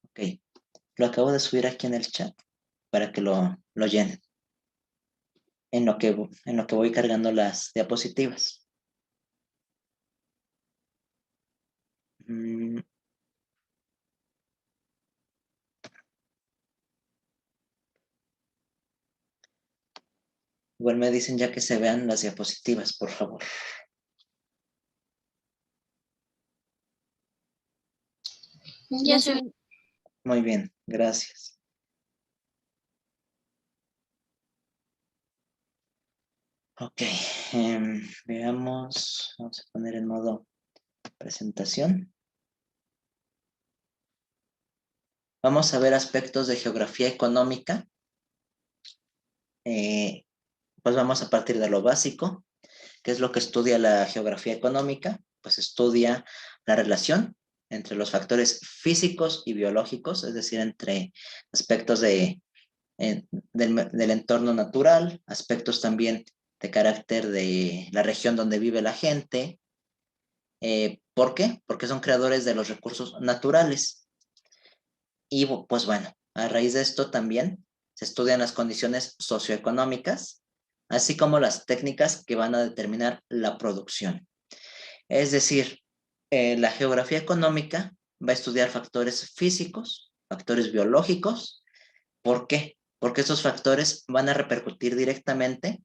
ok, lo acabo de subir aquí en el chat para que lo llenen, en lo que voy cargando las diapositivas. Mm, Igual me dicen ya que se vean las diapositivas, por favor. Ya se ve. Muy bien, gracias. Ok, veamos, vamos a poner en modo presentación. Vamos a ver aspectos de geografía económica. Pues vamos a partir de lo básico. ¿Qué es lo que estudia la geografía económica? Pues estudia la relación entre los factores físicos y biológicos, es decir, entre aspectos del entorno natural, aspectos también de carácter de la región donde vive la gente. ¿Por qué? Porque son creadores de los recursos naturales. Y pues bueno, a raíz de esto también se estudian las condiciones socioeconómicas, así como las técnicas que van a determinar la producción. Es decir, la geografía económica va a estudiar factores físicos, factores biológicos. ¿Por qué? Porque esos factores van a repercutir directamente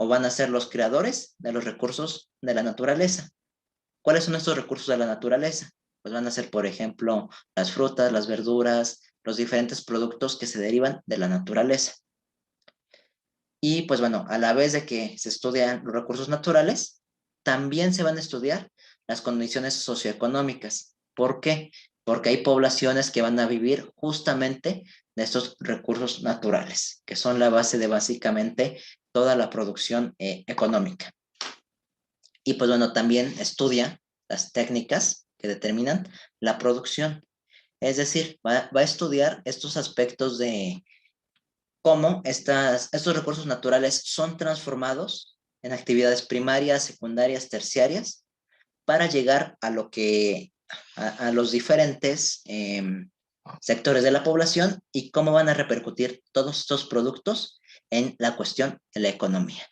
o van a ser los creadores de los recursos de la naturaleza. ¿Cuáles son estos recursos de la naturaleza? Pues van a ser, por ejemplo, las frutas, las verduras, los diferentes productos que se derivan de la naturaleza. Y pues bueno, a la vez de que se estudian los recursos naturales, también se van a estudiar las condiciones socioeconómicas. ¿Por qué? Porque hay poblaciones que van a vivir justamente de estos recursos naturales, que son la base de básicamente toda la producción económica. Y pues bueno, también estudia las técnicas que determinan la producción. Es decir, va a estudiar estos aspectos de cómo estos recursos naturales son transformados en actividades primarias, secundarias, terciarias, para llegar a a los diferentes sectores de la población y cómo van a repercutir todos estos productos en la cuestión de la economía.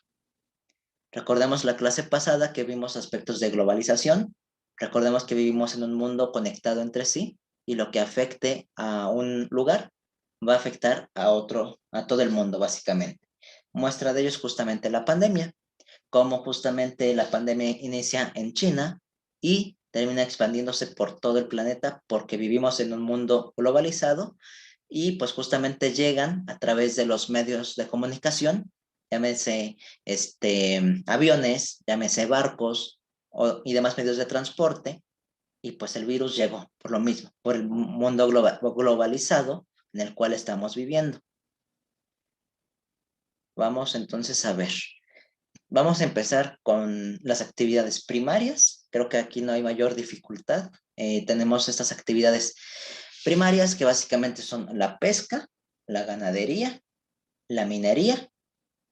Recordemos la clase pasada que vimos aspectos de globalización. Recordemos que vivimos en un mundo conectado entre sí y lo que afecte a un lugar va a afectar a todo el mundo, básicamente. Muestra de ello es justamente la pandemia, cómo justamente la pandemia inicia en China y termina expandiéndose por todo el planeta porque vivimos en un mundo globalizado y pues justamente llegan a través de los medios de comunicación, llámese aviones, llámese barcos y demás medios de transporte, y pues el virus llegó por lo mismo, por el mundo globalizado en el cual estamos viviendo. Vamos entonces a ver. Vamos a empezar con las actividades primarias. Creo que aquí no hay mayor dificultad. Tenemos estas actividades primarias que básicamente son la pesca, la ganadería, la minería,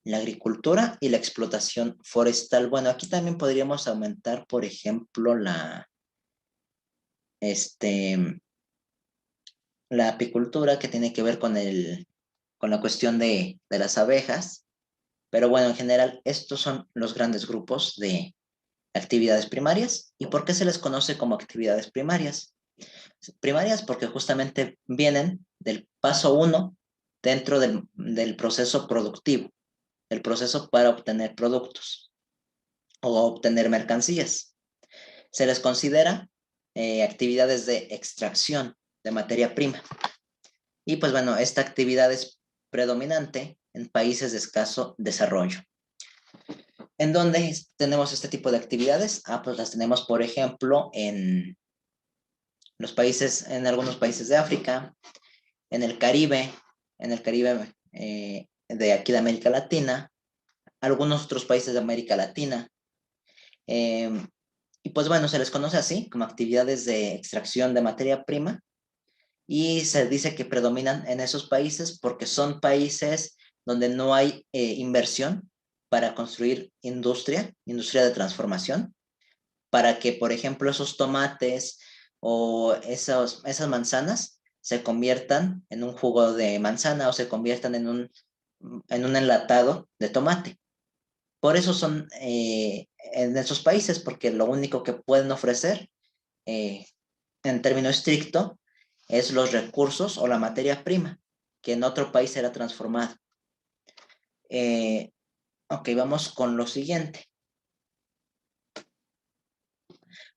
la agricultura y la explotación forestal. Bueno, aquí también podríamos aumentar, por ejemplo, este, la apicultura que tiene que ver con la cuestión de las abejas. Pero bueno, en general, estos son los grandes grupos de actividades primarias. ¿Y por qué se les conoce como actividades primarias? Primarias porque justamente vienen del paso uno dentro del proceso productivo, el proceso para obtener productos o obtener mercancías. Se les considera actividades de extracción de materia prima. Y pues bueno, esta actividad es predominante en países de escaso desarrollo. ¿En dónde tenemos este tipo de actividades? Pues las tenemos, por ejemplo, en en algunos países de África, en el Caribe de aquí de América Latina, algunos otros países de América Latina. Y pues bueno, se les conoce así como actividades de extracción de materia prima y se dice que predominan en esos países porque son países donde no hay inversión para construir industria de transformación, para que, por ejemplo, esos tomates o esas manzanas se conviertan en un jugo de manzana o se conviertan en un enlatado de tomate. Por eso son en esos países, porque lo único que pueden ofrecer, eh, en término estricto, es los recursos o la materia prima, que en otro país será transformada. Ok, vamos con lo siguiente.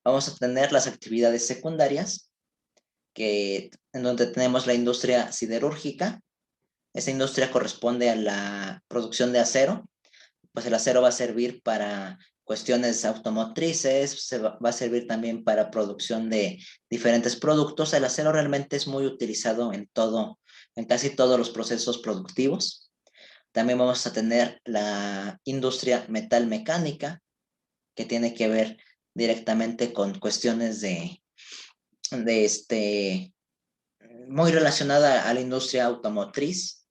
Vamos a tener las actividades secundarias, en donde tenemos la industria siderúrgica. Esa industria corresponde a la producción de acero. Pues el acero va a servir para cuestiones automotrices, va a servir también para producción de diferentes productos. El acero realmente es muy utilizado en casi todos los procesos productivos. También vamos a tener la industria metalmecánica, que tiene que ver directamente con cuestiones de muy relacionada a la industria automotriz,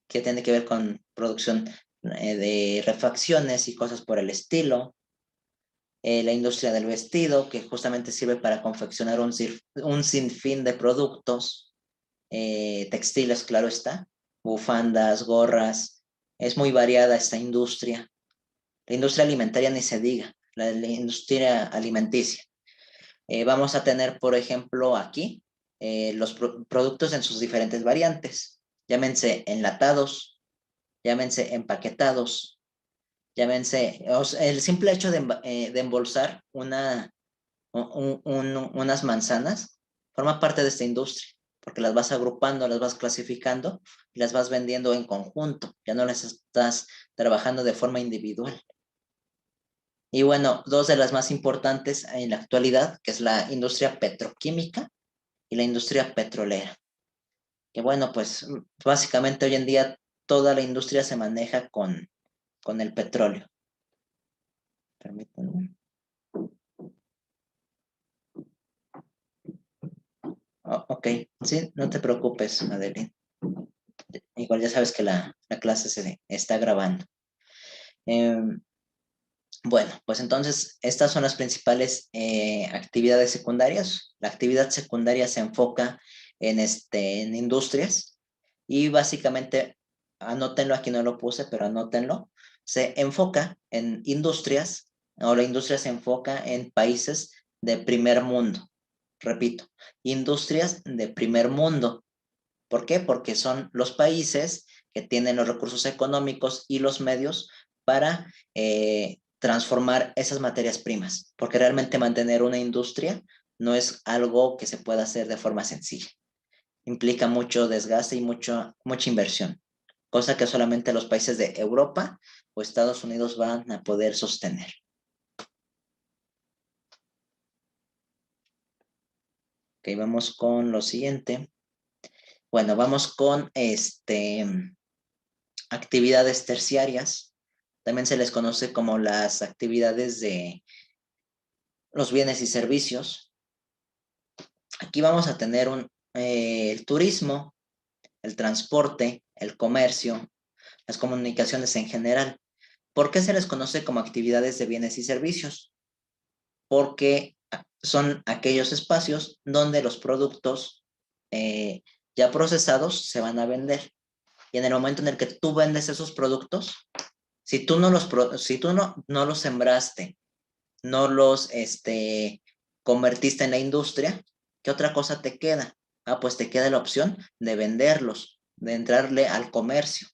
que tiene que ver con producción de refacciones y cosas por el estilo. La industria del vestido, que justamente sirve para confeccionar un sinfín de productos, textiles, claro está, bufandas, gorras. Es muy variada esta industria. La industria alimentaria ni se diga, la industria alimenticia. Vamos a tener, por ejemplo, aquí los productos en sus diferentes variantes. Llámense enlatados, llámense empaquetados, llámense, o sea, el simple hecho de embolsar unas manzanas forma parte de esta industria, porque las vas agrupando, las vas clasificando y las vas vendiendo en conjunto, ya no las estás trabajando de forma individual. Y bueno, dos de las más importantes en la actualidad, que es la industria petroquímica y la industria petrolera. Que bueno, pues básicamente hoy en día toda la industria se maneja con el petróleo. Permítanme. Oh, ok, sí, no te preocupes, Madeline. Igual ya sabes que la clase se está grabando. Bueno, pues entonces estas son las principales actividades secundarias. La actividad secundaria se enfoca en industrias y básicamente, anótenlo, aquí no lo puse, pero anótenlo, se enfoca en industrias, o la industria se enfoca en países de primer mundo. Repito, industrias de primer mundo. ¿Por qué? Porque son los países que tienen los recursos económicos y los medios para transformar esas materias primas, porque realmente mantener una industria no es algo que se pueda hacer de forma sencilla. Implica mucho desgaste y mucha inversión, cosa que solamente los países de Europa o Estados Unidos van a poder sostener. Ok, vamos con lo siguiente. Bueno, vamos con actividades terciarias. También se les conoce como las actividades de los bienes y servicios. Aquí vamos a tener el turismo, el transporte, el comercio, las comunicaciones en general. ¿Por qué se les conoce como actividades de bienes y servicios? Porque son aquellos espacios donde los productos ya procesados se van a vender. Y en el momento en el que tú vendes esos productos, si tú no los sembraste, no los convertiste en la industria, ¿qué otra cosa te queda? Ah, pues te queda la opción de venderlos, de entrarle al comercio.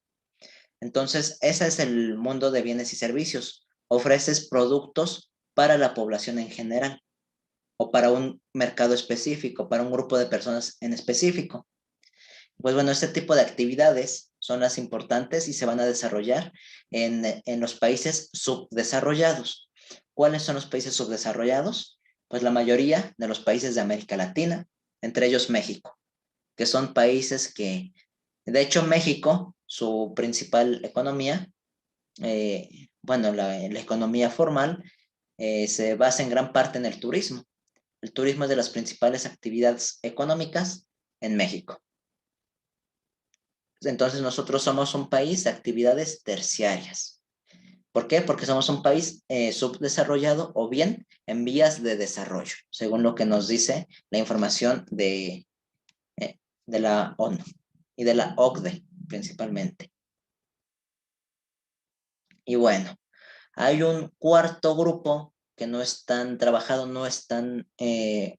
Entonces, ese es el mundo de bienes y servicios. Ofreces productos para la población en general o para un mercado específico, para un grupo de personas en específico. Pues bueno, este tipo de actividades son las importantes y se van a desarrollar en los países subdesarrollados. ¿Cuáles son los países subdesarrollados? Pues la mayoría de los países de América Latina, entre ellos México, que son países de hecho, México, su principal economía, bueno, la economía formal, se basa en gran parte en el turismo. El turismo es de las principales actividades económicas en México. Entonces nosotros somos un país de actividades terciarias. ¿Por qué? Porque somos un país subdesarrollado o bien en vías de desarrollo, según lo que nos dice la información de la ONU y de la OCDE principalmente. Y bueno, hay un cuarto grupo que no es tan trabajado, no es tan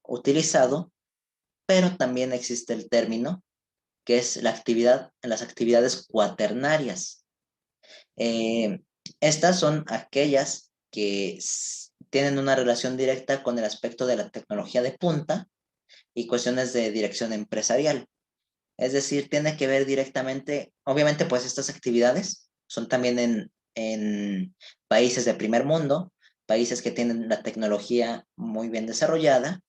utilizado, pero también existe el término que es las actividades cuaternarias. Estas son aquellas que tienen una relación directa con el aspecto de la tecnología de punta y cuestiones de dirección empresarial. Es decir, tiene que ver directamente, obviamente, pues estas actividades son también en países de primer mundo, países que tienen la tecnología muy bien desarrollada,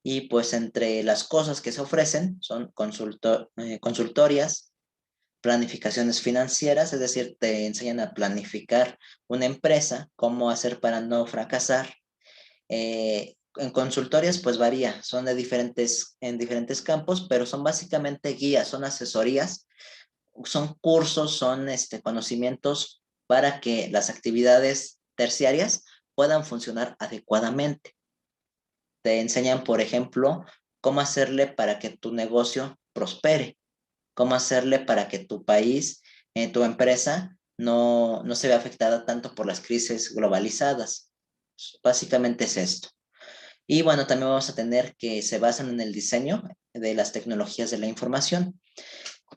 y pues entre las cosas que se ofrecen son consultorias, planificaciones financieras, es decir, te enseñan a planificar una empresa, cómo hacer para no fracasar. En consultorias pues varía, son en diferentes campos, pero son básicamente guías, son asesorías, son cursos, son conocimientos para que las actividades terciarias puedan funcionar adecuadamente. Te enseñan, por ejemplo, cómo hacerle para que tu negocio prospere, cómo hacerle para que tu país, tu empresa, no se vea afectada tanto por las crisis globalizadas. Básicamente es esto. Y bueno, también vamos a tener que se basan en el diseño de las tecnologías de la información.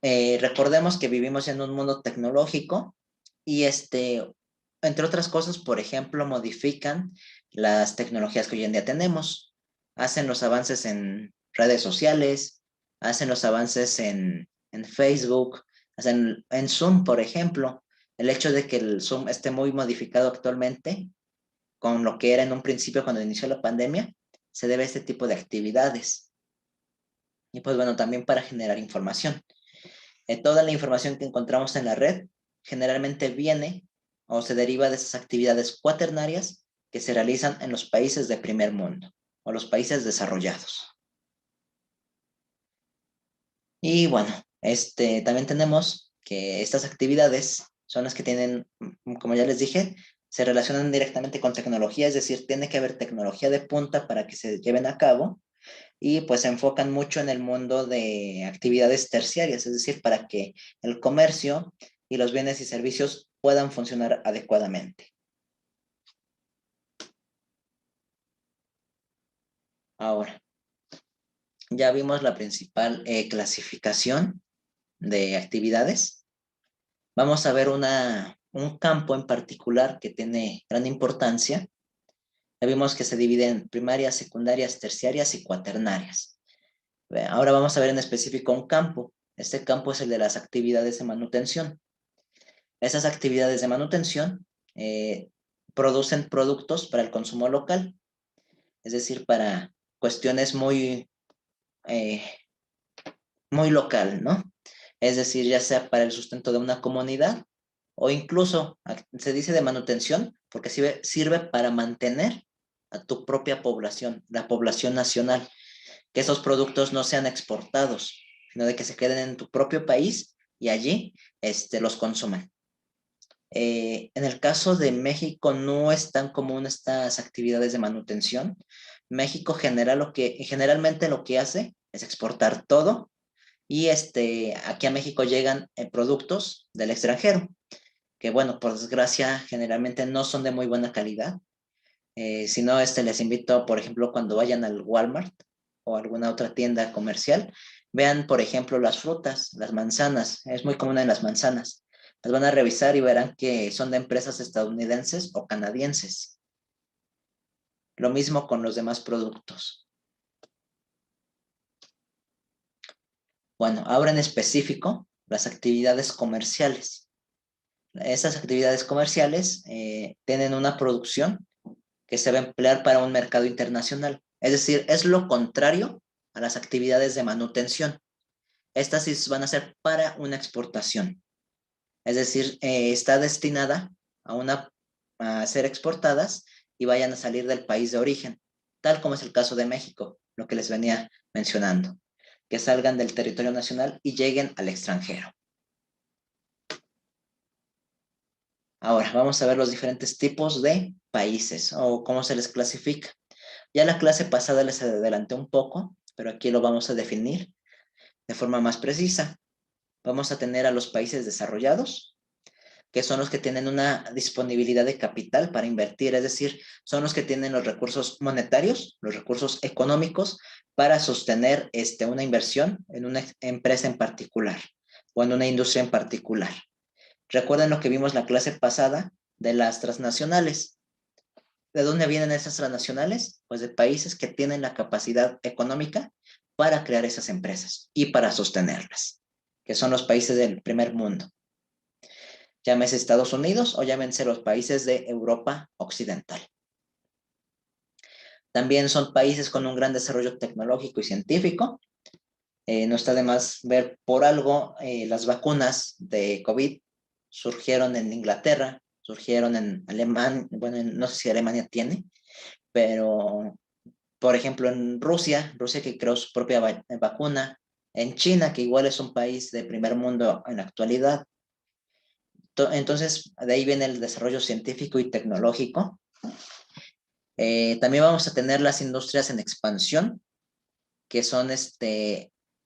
Recordemos que vivimos en un mundo tecnológico y entre otras cosas, por ejemplo, modifican las tecnologías que hoy en día tenemos. Hacen los avances en redes sociales, hacen los avances en Facebook, hacen en Zoom, por ejemplo. El hecho de que el Zoom esté muy modificado actualmente con lo que era en un principio cuando inició la pandemia, se debe a este tipo de actividades. Y pues bueno, también para generar información. Toda la información que encontramos en la red generalmente viene o se deriva de esas actividades cuaternarias que se realizan en los países de primer mundo o los países desarrollados. Y bueno, también tenemos que estas actividades son las que tienen, como ya les dije, se relacionan directamente con tecnología, es decir, tiene que haber tecnología de punta para que se lleven a cabo y pues se enfocan mucho en el mundo de actividades terciarias, es decir, para que el comercio y los bienes y servicios puedan funcionar adecuadamente. Ahora, ya vimos la principal clasificación de actividades. Vamos a ver un campo en particular que tiene gran importancia. Ya vimos que se divide en primarias, secundarias, terciarias y cuaternarias. Ahora vamos a ver en específico un campo. Este campo es el de las actividades de manutención. Esas actividades de manutención producen productos para el consumo local, es decir, para cuestiones eh, muy local, ¿no? Es decir, ya sea para el sustento de una comunidad o incluso se dice de manutención porque sirve para mantener a tu propia población, la población nacional, que esos productos no sean exportados, sino de que se queden en tu propio país y allí los consuman. En el caso de México no es tan común estas actividades de manutención. México generalmente lo que hace es exportar todo y aquí a México llegan productos del extranjero, que bueno, por desgracia generalmente no son de muy buena calidad. Si no, les invito, por ejemplo, cuando vayan al Walmart o alguna otra tienda comercial, vean, por ejemplo, las frutas, las manzanas. Es muy común en las manzanas. Las van a revisar y verán que son de empresas estadounidenses o canadienses. Lo mismo con los demás productos. Bueno, ahora en específico, las actividades comerciales. Esas actividades comerciales tienen una producción que se va a emplear para un mercado internacional. Es decir, es lo contrario a las actividades de manutención. Estas sí van a ser para una exportación. Es decir, está destinada a ser exportadas y vayan a salir del país de origen, tal como es el caso de México, lo que les venía mencionando, que salgan del territorio nacional y lleguen al extranjero. Ahora, vamos a ver los diferentes tipos de países o cómo se les clasifica. Ya la clase pasada les adelanté un poco, pero aquí lo vamos a definir de forma más precisa. Vamos a tener a los países desarrollados, que son los que tienen una disponibilidad de capital para invertir, es decir, son los que tienen los recursos monetarios, los recursos económicos para sostener una inversión en una empresa en particular o en una industria en particular. Recuerden lo que vimos la clase pasada, de las transnacionales. ¿De dónde vienen esas transnacionales? Pues de países que tienen la capacidad económica para crear esas empresas y para sostenerlas, que son los países del primer mundo. Llámese Estados Unidos o llámense los países de Europa Occidental. También son países con un gran desarrollo tecnológico y científico. No está de más ver por algo las vacunas de COVID surgieron en Inglaterra, surgieron en Alemania, bueno, no sé si Alemania tiene, pero por ejemplo en Rusia que creó su propia vacuna, en China, que igual es un país de primer mundo en la actualidad. Entonces, de ahí viene el desarrollo científico y tecnológico. También vamos a tener las industrias en expansión, que son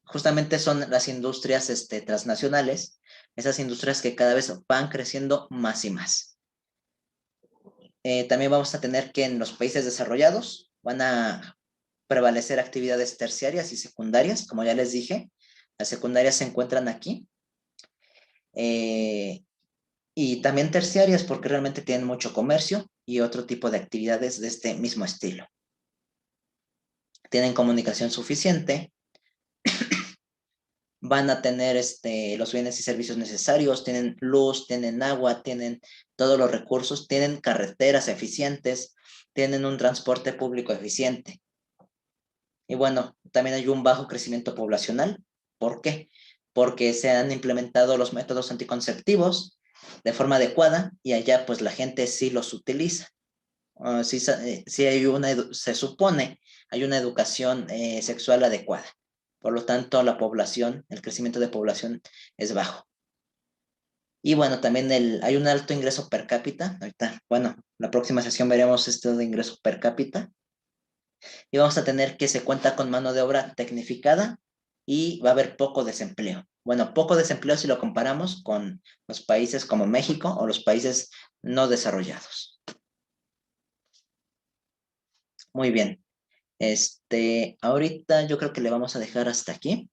justamente son las industrias transnacionales, esas industrias que cada vez van creciendo más y más. También vamos a tener que en los países desarrollados van a prevalecer actividades terciarias y secundarias, como ya les dije. Las secundarias se encuentran aquí. Y también terciarias porque realmente tienen mucho comercio y otro tipo de actividades de este mismo estilo. Tienen comunicación suficiente, van a tener los bienes y servicios necesarios, tienen luz, tienen agua, tienen todos los recursos, tienen carreteras eficientes, tienen un transporte público eficiente. Y bueno, también hay un bajo crecimiento poblacional. ¿Por qué? Porque se han implementado los métodos anticonceptivos de forma adecuada y allá pues la gente sí los utiliza. Sí hay se supone, hay una educación sexual adecuada. Por lo tanto, la población, el crecimiento de población es bajo. Y bueno, también hay un alto ingreso per cápita. Ahorita, bueno, la próxima sesión veremos esto de ingreso per cápita. Y vamos a tener que se cuenta con mano de obra tecnificada y va a haber poco desempleo. Bueno, poco desempleo si lo comparamos con los países como México o los países no desarrollados. Muy bien. Ahorita yo creo que le vamos a dejar hasta aquí.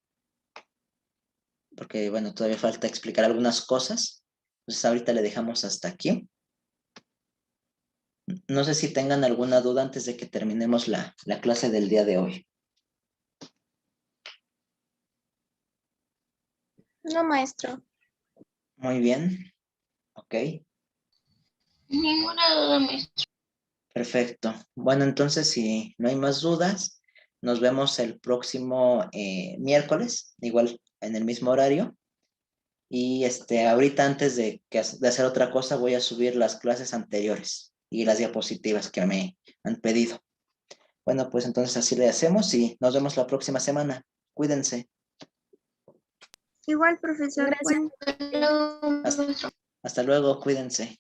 Porque, bueno, todavía falta explicar algunas cosas. Entonces, ahorita le dejamos hasta aquí. No sé si tengan alguna duda antes de que terminemos la clase del día de hoy. No, maestro. Muy bien. Ok. Ninguna duda, maestro. Perfecto. Bueno, entonces, si no hay más dudas, nos vemos el próximo miércoles, igual en el mismo horario. Y ahorita antes de hacer otra cosa, voy a subir las clases anteriores y las diapositivas que me han pedido. Bueno, pues entonces así le hacemos y nos vemos la próxima semana. Cuídense. Igual, profesor. Gracias. Bueno. Hasta luego, cuídense.